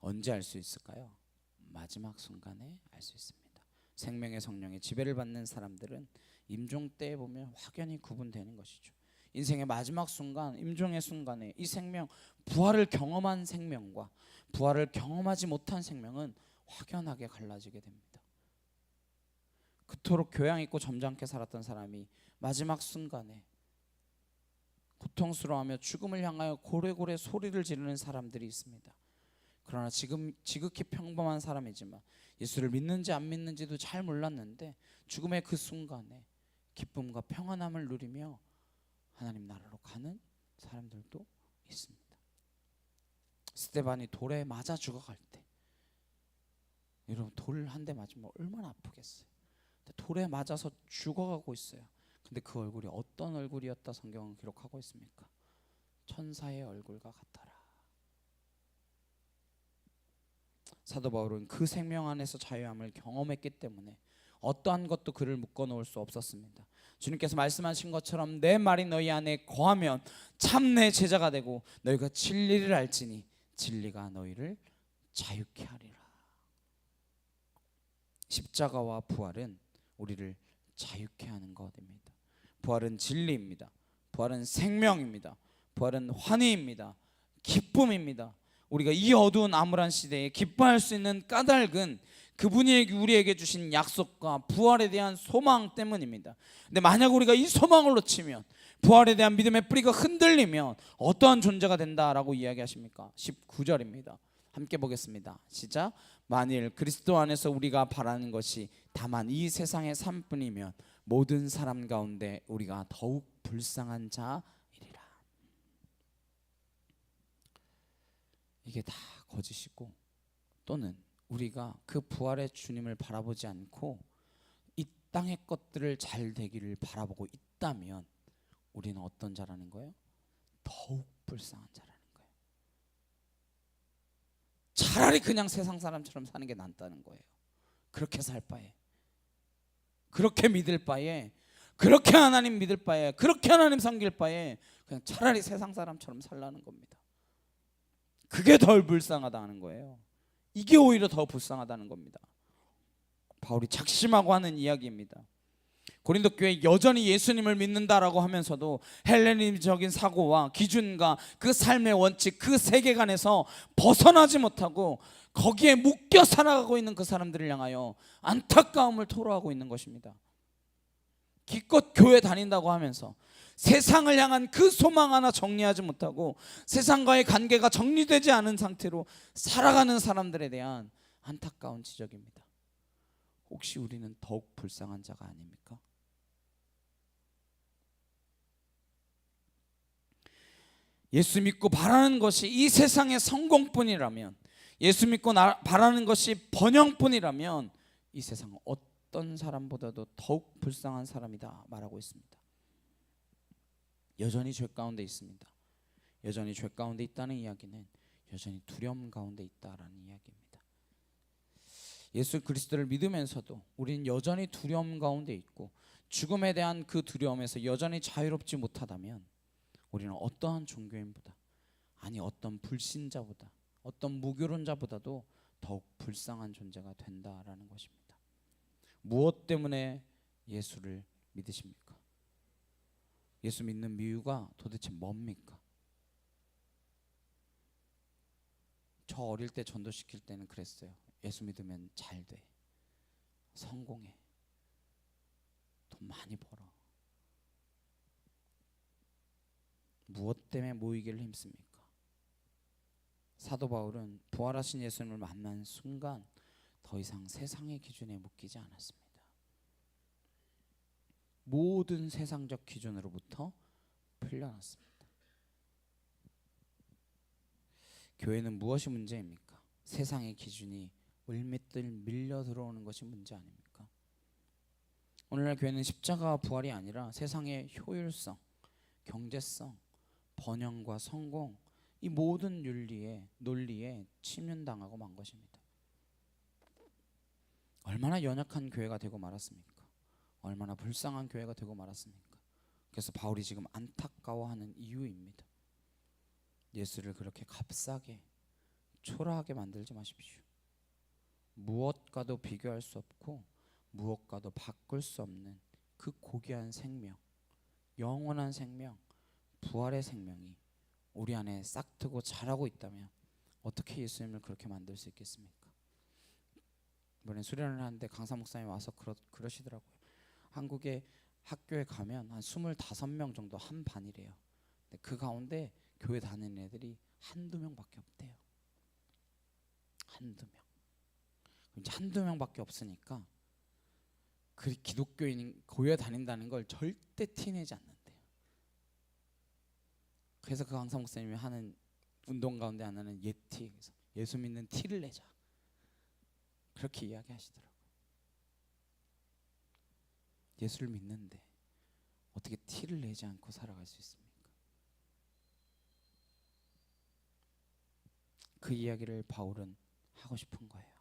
언제 알 수 있을까요? 마지막 순간에 알 수 있습니다. 생명의 성령의 지배를 받는 사람들은 임종 때에 보면 확연히 구분되는 것이죠. 인생의 마지막 순간, 임종의 순간에 이 생명, 부활을 경험한 생명과 부활을 경험하지 못한 생명은 확연하게 갈라지게 됩니다. 그토록 교양 있고 점잖게 살았던 사람이 마지막 순간에 고통스러워하며 죽음을 향하여 고래고래 소리를 지르는 사람들이 있습니다. 그러나 지금 지극히 평범한 사람이지만 예수를 믿는지 안 믿는지도 잘 몰랐는데 죽음의 그 순간에 기쁨과 평안함을 누리며 하나님 나라로 가는 사람들도 있습니다. 스데반이 돌에 맞아 죽어갈 때, 여러분 돌 한 대 맞으면 얼마나 아프겠어요. 돌에 맞아서 죽어가고 있어요. 근데 그 얼굴이 어떤 얼굴이었다 성경은 기록하고 있습니까? 천사의 얼굴과 같더라. 사도 바울은 그 생명 안에서 자유함을 경험했기 때문에 어떠한 것도 그를 묶어놓을 수 없었습니다. 주님께서 말씀하신 것처럼 내 말이 너희 안에 거하면 참 내 제자가 되고 너희가 진리를 알지니 진리가 너희를 자유케 하리라. 십자가와 부활은 우리를 자유케 하는 것입니다. 부활은 진리입니다. 부활은 생명입니다. 부활은 환희입니다. 기쁨입니다. 우리가 이 어두운 암울한 시대에 기뻐할 수 있는 까닭은 그분이 우리에게 주신 약속과 부활에 대한 소망 때문입니다. 근데 만약 우리가 이 소망을 놓치면, 부활에 대한 믿음의 뿌리가 흔들리면 어떠한 존재가 된다라고 이야기하십니까? 19절입니다. 함께 보겠습니다. 시작. 만일 그리스도 안에서 우리가 바라는 것이 다만 이 세상의 삶뿐이면 모든 사람 가운데 우리가 더욱 불쌍한 자이리라. 이게 다 거짓이고, 또는 우리가 그 부활의 주님을 바라보지 않고 이 땅의 것들을 잘 되기를 바라보고 있다면 우리는 어떤 자라는 거예요? 더욱 불쌍한 자라는 거예요. 차라리 그냥 세상 사람처럼 사는 게 낫다는 거예요. 그렇게 살 바에, 그렇게 믿을 바에, 그렇게 하나님 믿을 바에, 그렇게 하나님 섬길 바에 그냥 차라리 세상 사람처럼 살라는 겁니다. 그게 덜 불쌍하다는 거예요. 이게 오히려 더 불쌍하다는 겁니다. 바울이 작심하고 하는 이야기입니다. 고린도 교회 여전히 예수님을 믿는다라고 하면서도 헬레니즘적인 사고와 기준과 그 삶의 원칙, 그 세계관에서 벗어나지 못하고 거기에 묶여 살아가고 있는 그 사람들을 향하여 안타까움을 토로하고 있는 것입니다. 기껏 교회 다닌다고 하면서 세상을 향한 그 소망 하나 정리하지 못하고 세상과의 관계가 정리되지 않은 상태로 살아가는 사람들에 대한 안타까운 지적입니다. 혹시 우리는 더욱 불쌍한 자가 아닙니까? 예수 믿고 바라는 것이 이 세상의 성공뿐이라면, 예수 믿고 바라는 것이 번영뿐이라면 이 세상은 어떤 사람보다도 더욱 불쌍한 사람이다 말하고 있습니다. 여전히 죄 가운데 있습니다. 여전히 죄 가운데 있다는 이야기는 여전히 두려움 가운데 있다라는 이야기입니다. 예수 그리스도를 믿으면서도 우리는 여전히 두려움 가운데 있고 죽음에 대한 그 두려움에서 여전히 자유롭지 못하다면 우리는 어떠한 종교인보다, 아니 어떤 불신자보다, 어떤 무교론자보다도 더욱 불쌍한 존재가 된다라는 것입니다. 무엇 때문에 예수를 믿으십니까? 예수 믿는 이유가 도대체 뭡니까? 저 어릴 때 전도시킬 때는 그랬어요. 예수 믿으면 잘 돼, 성공해, 돈 많이 벌어. 무엇 때문에 모이기를 힘씁니까? 사도 바울은 부활하신 예수님을 만난 순간 더 이상 세상의 기준에 묶이지 않았습니다. 모든 세상적 기준으로부터 풀려났습니다. 교회는 무엇이 문제입니까? 세상의 기준이 을밀들 밀려 들어오는 것이 문제 아닙니까? 오늘날 교회는 십자가와 부활이 아니라 세상의 효율성, 경제성, 번영과 성공, 이 모든 윤리에, 논리에 침륜당하고 만 것입니다. 얼마나 연약한 교회가 되고 말았습니까? 얼마나 불쌍한 교회가 되고 말았습니까? 그래서 바울이 지금 안타까워하는 이유입니다. 예수를 그렇게 값싸게, 초라하게 만들지 마십시오. 무엇과도 비교할 수 없고 무엇과도 바꿀 수 없는 그 고귀한 생명, 영원한 생명, 부활의 생명이 우리 안에 싹트고 자라고 있다면 어떻게 예수님을 그렇게 만들 수 있겠습니까? 이번에 수련을 하는데 강사 목사님 와서 그러시더라고요. 한국의 학교에 가면 한 25명 정도 한 반이래요. 근데 그 가운데 교회 다니는 애들이 한두 명밖에 없대요. 한두 명. 이제 한두 명밖에 없으니까 그 기독교인 교회 다닌다는 걸 절대 티내지 않는데요. 그래서 그 강사 목사님이 하는 운동 가운데 하나는 예티, 그래서 예수 믿는 티를 내자, 그렇게 이야기하시더라고요. 예수를 믿는데 어떻게 티를 내지 않고 살아갈 수 있습니까? 그 이야기를 바울은 하고 싶은 거예요.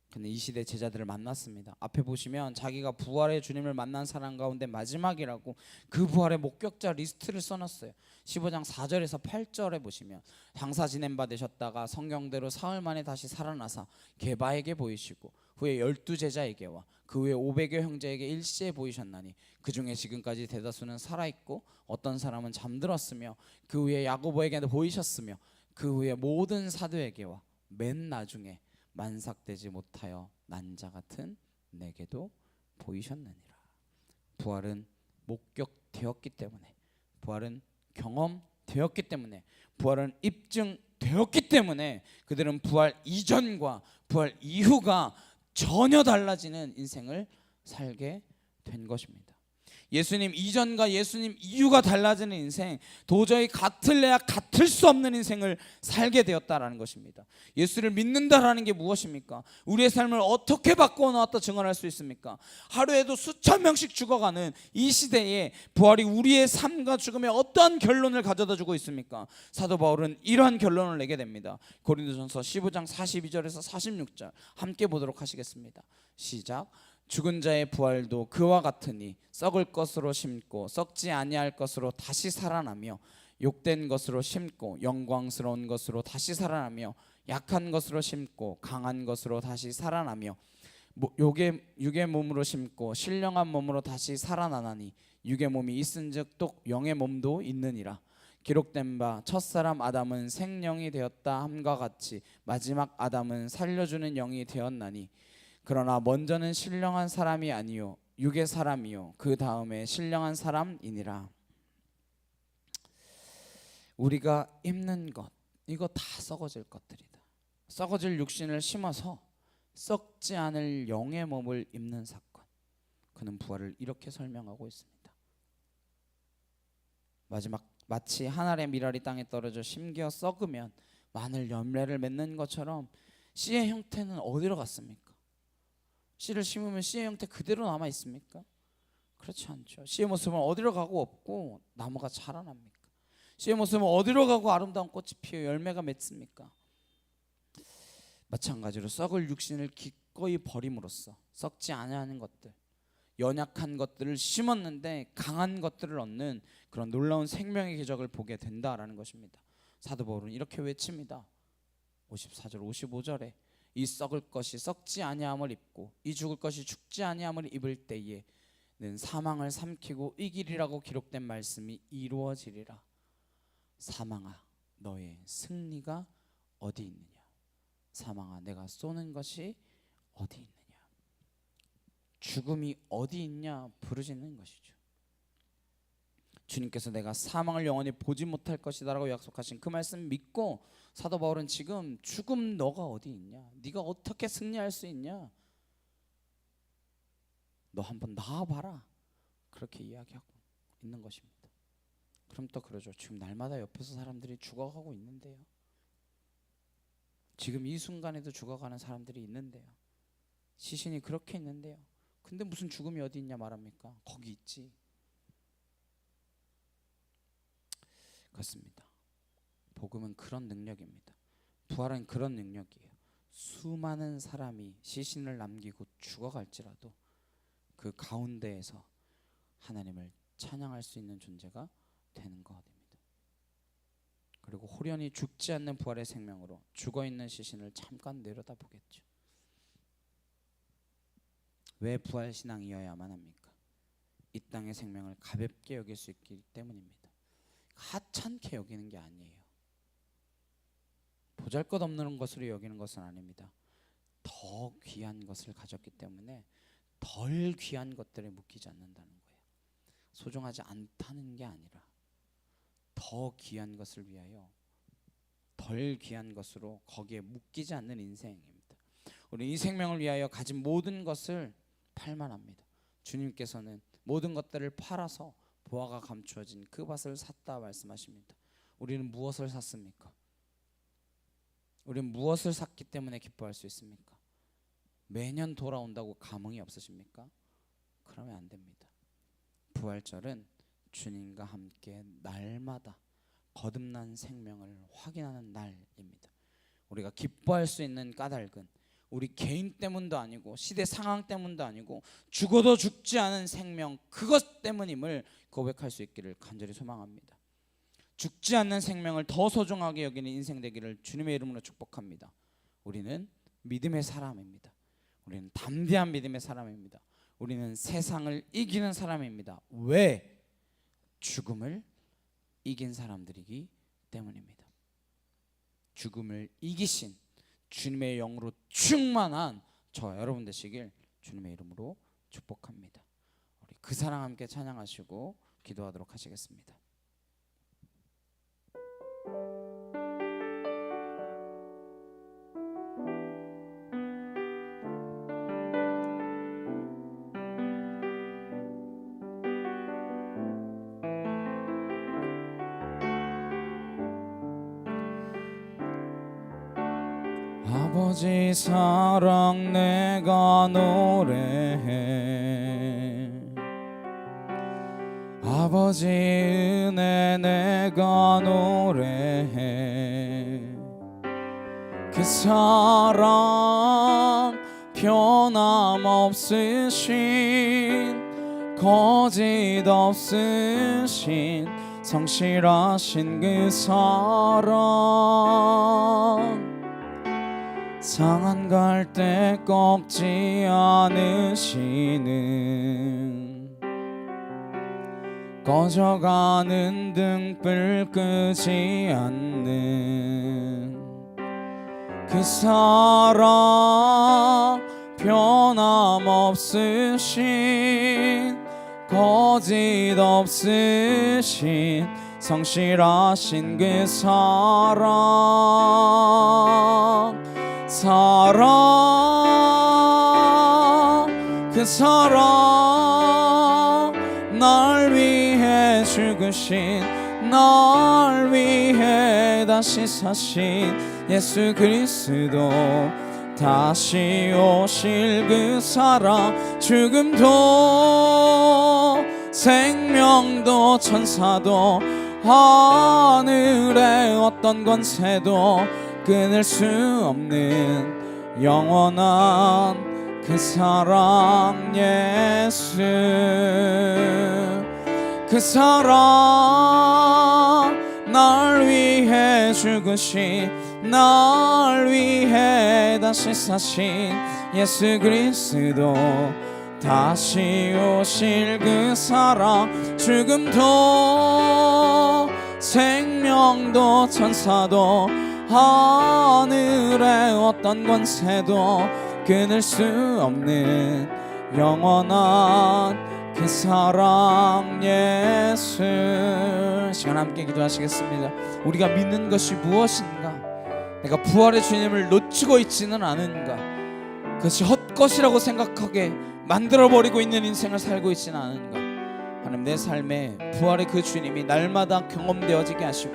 근데 이 시대 제자들을 만났습니다. 앞에 보시면 자기가 부활의 주님을 만난 사람 가운데 마지막이라고 그 부활의 목격자 리스트를 써놨어요. 15장 4절에서 8절에 보시면 장사 지낸 바 되셨다가 성경대로 사흘 만에 다시 살아나사 게바에게 보이시고 후에 12제자에게와 그 후에 500여 형제에게 일시에 보이셨나니 그 중에 지금까지 대다수는 살아있고 어떤 사람은 잠들었으며 그 후에 야고보에게도 보이셨으며 그 후에 모든 사도에게와 맨 나중에 만삭되지 못하여 난 자 같은 내게도 보이셨느니라. 부활은 목격되었기 때문에, 부활은 경험되었기 때문에, 부활은 입증되었기 때문에 그들은 부활 이전과 부활 이후가 전혀 달라지는 인생을 살게 된 것입니다. 예수님 이전과 예수님 이후가 달라지는 인생, 도저히 같을래야 같을 수 없는 인생을 살게 되었다라는 것입니다. 예수를 믿는다라는 게 무엇입니까? 우리의 삶을 어떻게 바꾸어 놓았다 증언할 수 있습니까? 하루에도 수천 명씩 죽어가는 이 시대에 부활이 우리의 삶과 죽음에 어떠한 결론을 가져다 주고 있습니까? 사도 바울은 이러한 결론을 내게 됩니다. 고린도전서 15장 42절에서 46절 함께 보도록 하시겠습니다. 시작. 죽은 자의 부활도 그와 같으니 썩을 것으로 심고 썩지 아니할 것으로 다시 살아나며 욕된 것으로 심고 영광스러운 것으로 다시 살아나며 약한 것으로 심고 강한 것으로 다시 살아나며 육의 몸으로 심고 신령한 몸으로 다시 살아나나니 육의 몸이 있은즉 또 영의 몸도 있느니라. 기록된 바 첫사람 아담은 생령이 되었다 함과 같이 마지막 아담은 살려주는 영이 되었나니 그러나 먼저는 신령한 사람이 아니요 육의 사람이요 그 다음에 신령한 사람이니라. 우리가 입는 것 이거 다 썩어질 것들이다. 썩어질 육신을 심어서 썩지 않을 영의 몸을 입는 사건, 그는 부활을 이렇게 설명하고 있습니다. 마치 한 알의 밀알이 땅에 떨어져 심겨 썩으면 마늘 열매를 맺는 것처럼 씨의 형태는 어디로 갔습니까? 씨를 심으면 씨의 형태 그대로 남아 있습니까? 그렇지 않죠. 씨의 모습은 어디로 가고 없고 나무가 자라납니까? 씨의 모습은 어디로 가고 아름다운 꽃이 피어 열매가 맺습니까? 마찬가지로 썩을 육신을 기꺼이 버림으로써 썩지 아니하는 것들, 연약한 것들을 심었는데 강한 것들을 얻는 그런 놀라운 생명의 기적을 보게 된다라는 것입니다. 사도 바울은 이렇게 외칩니다. 54절 55절에 이 썩을 것이 썩지 아니함을 입고 이 죽을 것이 죽지 아니함을 입을 때에 사망을 삼키고 이기리라고 기록된 말씀이 이루어지리라. 사망아, 너의 승리가 어디 있느냐? 사망아, 내가 쏘는 것이 어디 있느냐? 죽음이 어디 있냐 부르짖는 것이죠. 주님께서 내가 사망을 영원히 보지 못할 것이다라고 약속하신 그 말씀 믿고 사도 바울은 지금 죽음 너가 어디 있냐? 네가 어떻게 승리할 수 있냐? 너 한번 나와봐라. 그렇게 이야기하고 있는 것입니다. 그럼 또 그러죠. 지금 날마다 옆에서 사람들이 죽어가고 있는데요. 지금 이 순간에도 죽어가는 사람들이 있는데요. 시신이 그렇게 있는데요. 근데 무슨 죽음이 어디 있냐 말합니까? 거기 있지. 그렇습니다. 복음은 그런 능력입니다. 부활은 그런 능력이에요. 수많은 사람이 시신을 남기고 죽어갈지라도 그 가운데에서 하나님을 찬양할 수 있는 존재가 되는 것입니다. 그리고 호련히 죽지 않는 부활의 생명으로 죽어있는 시신을 잠깐 내려다보겠죠. 왜 부활신앙이어야만 합니까? 이 땅의 생명을 가볍게 여길 수 있기 때문입니다. 하찮게 여기는 게 아니에요. 보잘것없는 것으로 여기는 것은 아닙니다. 더 귀한 것을 가졌기 때문에 덜 귀한 것들에 묶이지 않는다는 거예요. 소중하지 않다는 게 아니라 더 귀한 것을 위하여 덜 귀한 것으로 거기에 묶이지 않는 인생입니다. 우리 이 생명을 위하여 가진 모든 것을 팔만합니다. 주님께서는 모든 것들을 팔아서 보화가 감추어진 그 밭을 샀다 말씀하십니다. 우리는 무엇을 샀습니까? 우리는 무엇을 샀기 때문에 기뻐할 수 있습니까? 매년 돌아온다고 감흥이 없으십니까? 그러면 안 됩니다. 부활절은 주님과 함께 날마다 거듭난 생명을 확인하는 날입니다. 우리가 기뻐할 수 있는 까닭은 우리 개인 때문도 아니고 시대 상황 때문도 아니고 죽어도 죽지 않은 생명 그것 때문임을 고백할 수 있기를 간절히 소망합니다. 죽지 않는 생명을 더 소중하게 여기는 인생 되기를 주님의 이름으로 축복합니다. 우리는 믿음의 사람입니다. 우리는 담대한 믿음의 사람입니다. 우리는 세상을 이기는 사람입니다. 왜? 죽음을 이긴 사람들이기 때문입니다. 죽음을 이기신 주님의 영으로 충만한 저와 여러분 되시길 주님의 이름으로 축복합니다. 우리 그 사랑 함께 찬양하시고 기도하도록 하시겠습니다. 아버지 사랑 내가 노래해 아버지 은혜 내가 노래해 그 사랑 변함없으신 거짓 없으신 성실하신 그 사랑 상한 갈대 꺾지 않으시는 꺼져가는 등불 끄지 않는 그 사랑 변함없으신 거짓 없으신 성실하신 그 사랑 그 사랑 날 위해 죽으신 날 위해 다시 사신 예수 그리스도 다시 오실 그 사랑 죽음도 생명도 천사도 하늘의 어떤 권세도 끊을 수 없는 영원한 그 사랑 예수 그 사랑 날 위해 죽으신 날 위해 다시 사신 예수 그리스도 다시 오실 그 사랑, 죽음도 생명도 천사도 하늘의 어떤 권세도 끊을 수 없는 영원한 그 사랑 예수. 시간 함께 기도하시겠습니다. 우리가 믿는 것이 무엇인가? 내가 부활의 주님을 놓치고 있지는 않은가? 그것이 헛것이라고 생각하게 만들어버리고 있는 인생을 살고 있지는 않은가? 하나님, 내 삶에 부활의 그 주님이 날마다 경험되어지게 하시고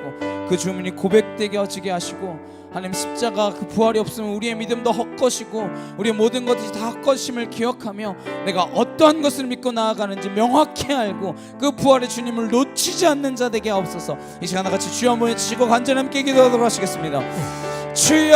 그 주님이 고백되어지게 하시고, 하나님 십자가 그 부활이 없으면 우리의 믿음도 헛것이고 우리의 모든 것이 다 헛것임을 기억하며 내가 어떠한 것을 믿고 나아가는지 명확히 알고 그 부활의 주님을 놓치지 않는 자 되게 하옵소서. 이 시간 같이 주여 한번 외치시고 간절히 함께 기도하도록 하시겠습니다. 주여,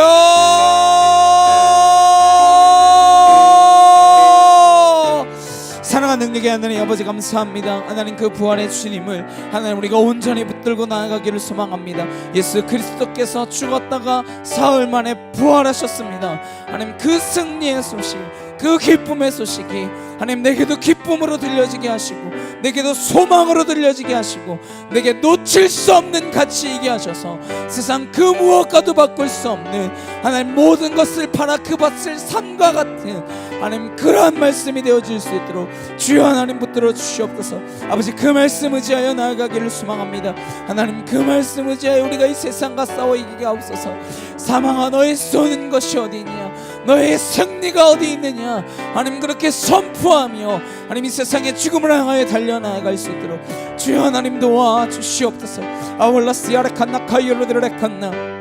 사랑하는 능력의 하나님 아버지 감사합니다. 하나님, 그 부활의 주님을 하나님 우리가 온전히 붙들고 나아가기를 소망합니다. 예수 그리스도께서 죽었다가 사흘 만에 부활하셨습니다. 하나님, 그 승리의 소식, 그 기쁨의 소식이 하나님 내게도 기쁨으로 들려지게 하시고 내게도 소망으로 들려지게 하시고 내게 놓칠 수 없는 가치이게 하셔서 세상 그 무엇과도 바꿀 수 없는 하나님 모든 것을 팔아 그 밭을 삶과 같은 하나님 그러한 말씀이 되어질 수 있도록 주여 하나님 붙들어 주시옵소서. 아버지, 그 말씀 의지하여 나아가기를 소망합니다. 하나님, 그 말씀 의지하여 우리가 이 세상과 싸워 이기게 하옵소서. 사망아, 너의 쏘는 것이 어디 있냐? 너의 승리가 어디 있느냐? 하나님, 그렇게 선포하며 하나님 이 세상의 죽음을 향하여 달려나갈 수 있도록 주여 하나님 도와주시옵소서. 아울라시아레 칸나 카이로드레 칸나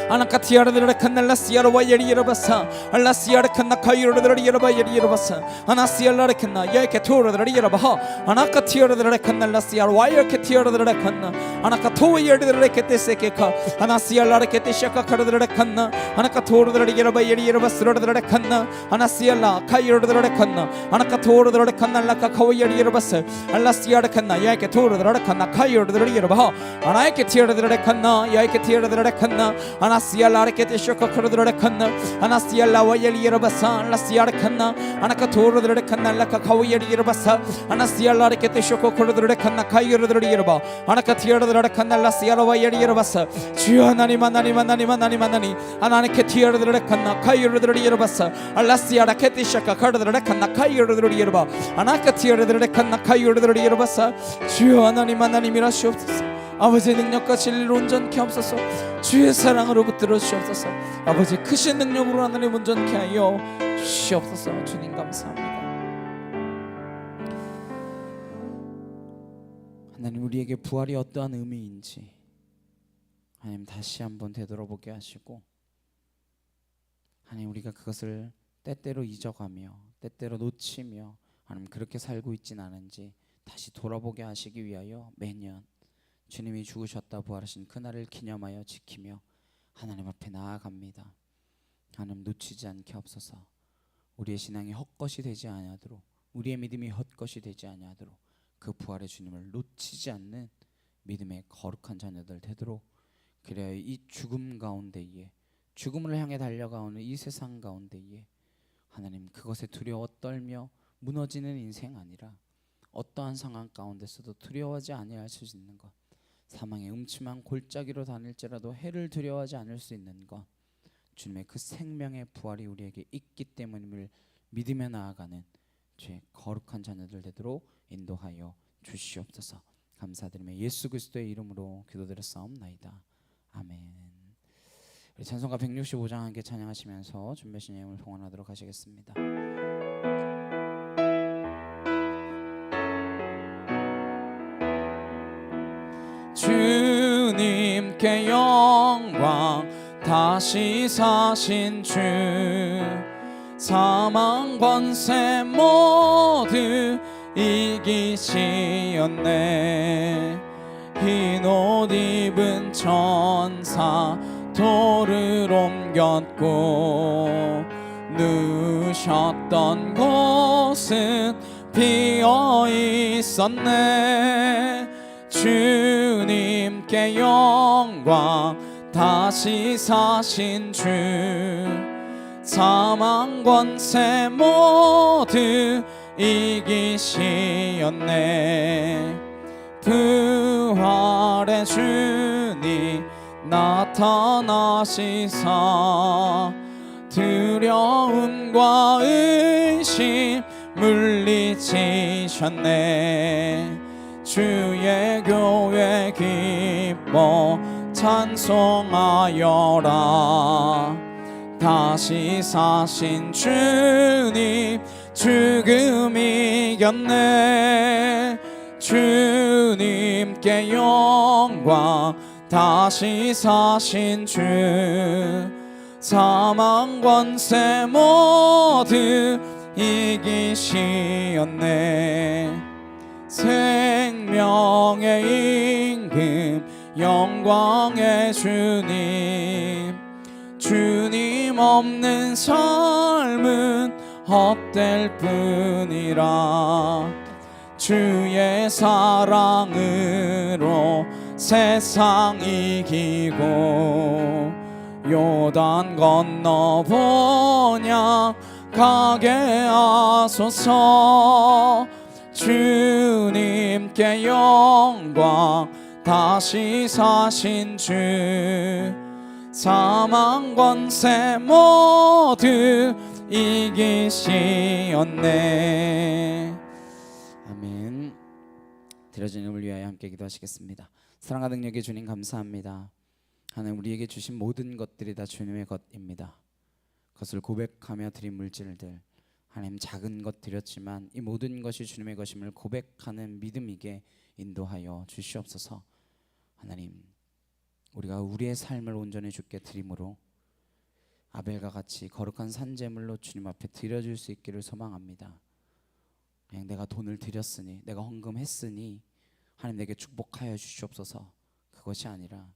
아나카티아르드레 칸날라시아르 와예리여바사 알라시아르 칸나 카이로드레 여바 예리여바사 아나시알라레 칸나 야케토르드레 여바하 아나카티아르드레 칸날라시아르 와예케티아르드레 칸나 아나카토예르드레 케테세케카 아나시알라레 케테샤카 카르드레 칸나 아나카토르드레 여바 예리여바스르드레 칸나 아나시알라 카이로드레 칸나 아나카토르드레 칸날라카 카와예리여바사 알라시아르 칸나 야케토르드레 칸나 카이로드레 여바하 아나케티아르드레 칸나 야케티아르드레 칸나 아나시알라 케테 쇼카 카르드레 칸나 아나시알라 와예리여바사 알라시아르 칸나 아나카토르드레 칸날라카 카와예리여바사 아나시알라 케테 쇼카 카르드레 칸나 카이로드레 여바 아나카티아르드레 칸날라시아르 와예리여바사 주여 하나님 하나님 하나님 하나님 하나님 아나케티아르드레 칸나 카이로드레 여바사 알라시아라 케테 쇼카 카르드레 칸나 카이로드레 여바 아나카티아르드레 칸나 카이로드레 여바사 주여 하나님 하나님이라시옵소서. 아버지의 능력과 진리로 온전케 하옵소서. 주의 사랑으로 붙들어 주시옵소서. 아버지 크신 능력으로 하나님 온전케 하여 주시옵소서. 주님 감사합니다. 하나님, 우리에게 부활이 어떠한 의미인지 하나님 다시 한번 되돌아보게 하시고, 하나님 우리가 그것을 때때로 잊어가며 때때로 놓치며 하나님 그렇게 살고 있진 않은지 다시 돌아보게 하시기 위하여 매년 주님이 죽으셨다 부활하신 그날을 기념하여 지키며 하나님 앞에 나아갑니다. 하나님, 놓치지 않게 하옵소서. 우리의 신앙이 헛것이 되지 아니하도록, 우리의 믿음이 헛것이 되지 아니하도록 그 부활의 주님을 놓치지 않는 믿음의 거룩한 자녀들 되도록, 그래야 이 죽음 가운데에, 죽음을 향해 달려가오는 이 세상 가운데에 하나님 그것에 두려워 떨며 무너지는 인생 아니라 어떠한 상황 가운데서도 두려워하지 아니할 수 있는 것, 사망의 음침한 골짜기로 다닐지라도 해를 두려워하지 않을 수 있는 것, 주님의 그 생명의 부활이 우리에게 있기 때문임을 믿으며 나아가는 주의 거룩한 자녀들 되도록 인도하여 주시옵소서. 감사드리며 예수 그리스도의 이름으로 기도드렸사옵나이다. 아멘. 우리 찬송가 165장 함께 찬양하시면서 준비하신 예물을 봉헌하도록 하시겠습니다. 주님께 영광, 다시 사신 주, 사망 권세 모두 이기시었네. 흰 옷 입은 천사 돌을 옮겼고 누우셨던 곳은 비어 있었네. 주님께 영광, 다시 사신 주, 사망 권세 모두 이기시었네. 부활의 주님 나타나시사 두려움과 의심 물리치셨네. 주의 교회 기뻐 찬송하여라. 다시 사신 주님 죽음 이겼네. 주님께 영광. 다시 사신 주 사망 권세 모두 이기시었네. 생명의 임금 영광의 주님. 주님 없는 삶은 헛될 뿐이라. 주의 사랑으로 세상 이기고 요단 건너 본향 가게 하소서. 주님께 영광. 다시 사신 주 사망 권세 모두 이기시었네. 아멘. 드려진 이름을 위하여 함께 기도하시겠습니다. 사랑과 능력의 주님 감사합니다. 하나님, 우리에게 주신 모든 것들이 다 주님의 것입니다. 그것을 고백하며 드린 물질들, 하나님 작은 것 드렸지만 이 모든 것이 주님의 것임을 고백하는 믿음이게 인도하여 주시옵소서. 하나님, 우리가 우리의 삶을 온전히 주께 드림으로 아벨과 같이 거룩한 산제물로 주님 앞에 드려줄 수 있기를 소망합니다. 그냥 내가 돈을 드렸으니, 내가 헌금했으니 하나님 내게 축복하여 주시옵소서. 그것이 아니라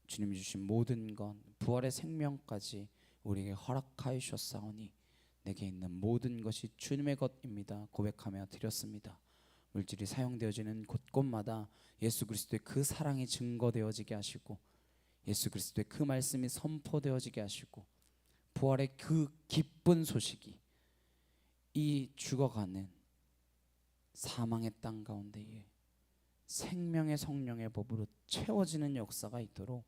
주님 주신 모든 것, 부활의 생명까지 우리에게 허락하여 주셨사오니 내게 있는 모든 것이 주님의 것입니다 고백하며 드렸습니다. 물질이 사용되어지는 곳곳마다 예수 그리스도의 그 사랑이 증거되어지게 하시고, 예수 그리스도의 그 말씀이 선포되어지게 하시고, 부활의 그 기쁜 소식이 이 죽어가는 사망의 땅 가운데에 생명의 성령의 법으로 채워지는 역사가 있도록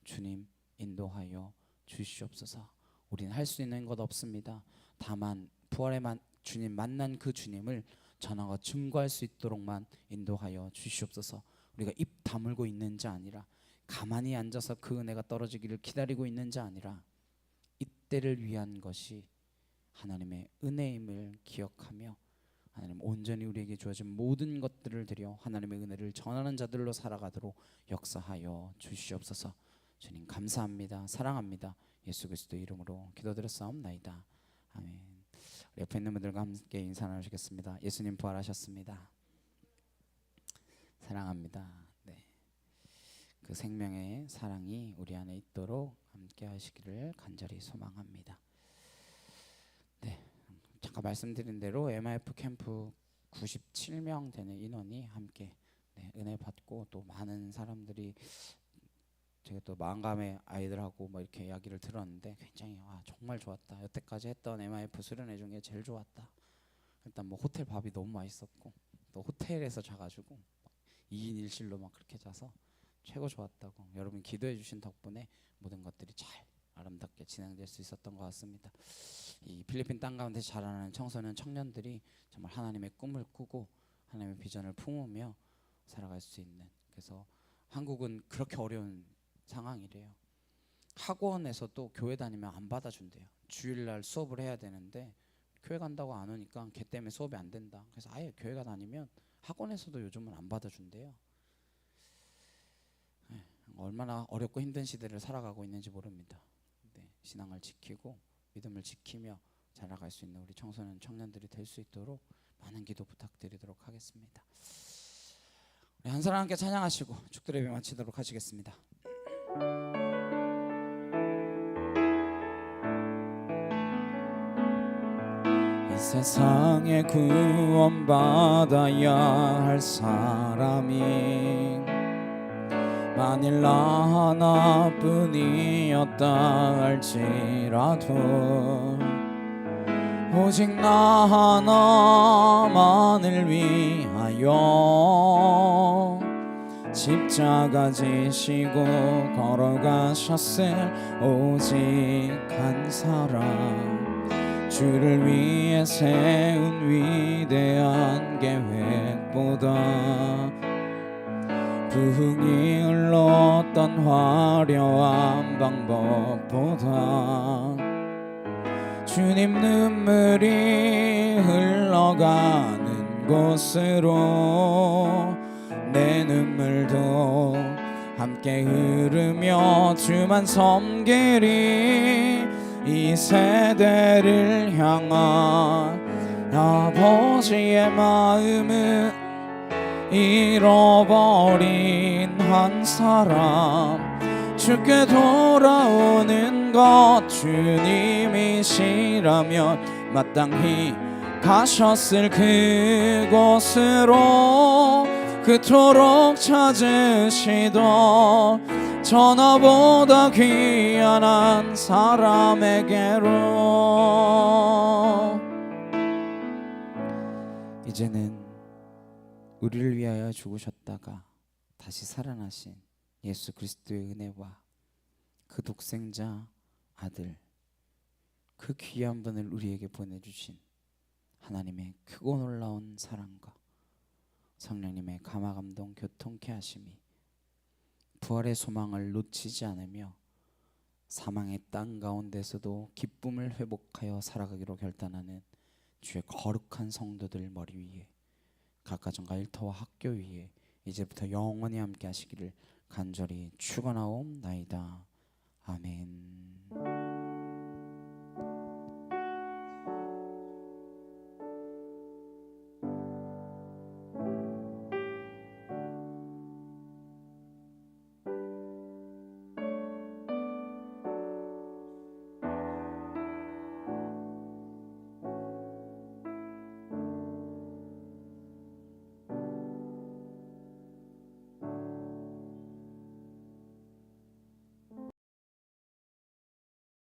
주님 인도하여 주시옵소서. 우리는 할 수 있는 것 없습니다. 다만 부활의 주님 만난 그 주님을 전하고 증거할 수 있도록만 인도하여 주시옵소서. 우리가 입 다물고 있는 자 아니라, 가만히 앉아서 그 은혜가 떨어지기를 기다리고 있는 자 아니라, 이때를 위한 것이 하나님의 은혜임을 기억하며 하나님 온전히 우리에게 주어진 모든 것들을 드려 하나님의 은혜를 전하는 자들로 살아가도록 역사하여 주시옵소서. 주님 감사합니다. 사랑합니다. 예수 그리스도 이름으로 기도드렸사옵나이다. 아멘. 옆에 있는 분들과 함께 인사 나누시겠습니다. 예수님 부활하셨습니다. 사랑합니다. 네. 그 생명의 사랑이 우리 안에 있도록 함께 하시기를 간절히 소망합니다. 네. 잠깐 말씀드린 대로 MIF 캠프 97명 되는 인원이 함께 은혜 받고, 또 많은 사람들이, 제가 또 마음감의 아이들하고 뭐 이렇게 이야기를 들었는데 굉장히 정말 좋았다. 여태까지 했던 MIF 수련회 중에 제일 좋았다. 일단 뭐 호텔 밥이 너무 맛있었고, 또 호텔에서 자가지고 2인 1실로 막 그렇게 자서 최고 좋았다고, 여러분 기도해 주신 덕분에 모든 것들이 잘 아름답게 진행될 수 있었던 것 같습니다. 이 필리핀 땅 가운데 자라나는 청소년 청년들이 정말 하나님의 꿈을 꾸고 하나님의 비전을 품으며 살아갈 수 있는, 그래서 한국은 그렇게 어려운 상황이래요. 학원에서도 교회 다니면 안 받아준대요. 주일날 수업을 해야 되는데 교회 간다고 안 오니까 걔 때문에 수업이 안 된다. 그래서 아예 교회가 다니면 학원에서도 요즘은 안 받아준대요. 얼마나 어렵고 힘든 시대를 살아가고 있는지 모릅니다. 신앙을 지키고 믿음을 지키며 자라갈 수 있는 우리 청소년 청년들이 될 수 있도록 많은 기도 부탁드리도록 하겠습니다. 우리 한 사람 함께 찬양하시고 축도 예배 마치도록 하시겠습니다. 이 세상에 구원받아야 할 사람이 만일 나 하나뿐이었다 할지라도, 오직 나 하나 나만을 위하여 십자가 지시고 걸어가셨을 오직 한 사람, 주를 위해 세운 위대한 계획보다 부흥이 흘렀던 화려한 방법보다 주님 눈물이 흘러가는 곳으로 내 눈물도 함께 흐르며 주만 섬기리. 이 세대를 향한 아버지의 마음은 잃어버린 한 사람, 주께 돌아오는 것 주님이시라면 마땅히 가셨을 그곳으로 그토록 찾으시던 전화보다 귀한 한 사람에게로. 이제는 우리를 위하여 죽으셨다가 다시 살아나신 예수 그리스도의 은혜와 그 독생자 아들, 그 귀한 분을 우리에게 보내주신 하나님의 크고 놀라운 사랑과 성령님의 감화감동 교통케 하심이 부활의 소망을 놓치지 않으며 사망의 땅 가운데서도 기쁨을 회복하여 살아가기로 결단하는 주의 거룩한 성도들 머리 위에, 각 가정과 일터와 학교 위에 이제부터 영원히 함께 하시기를 간절히 축원하옵나이다. 아멘.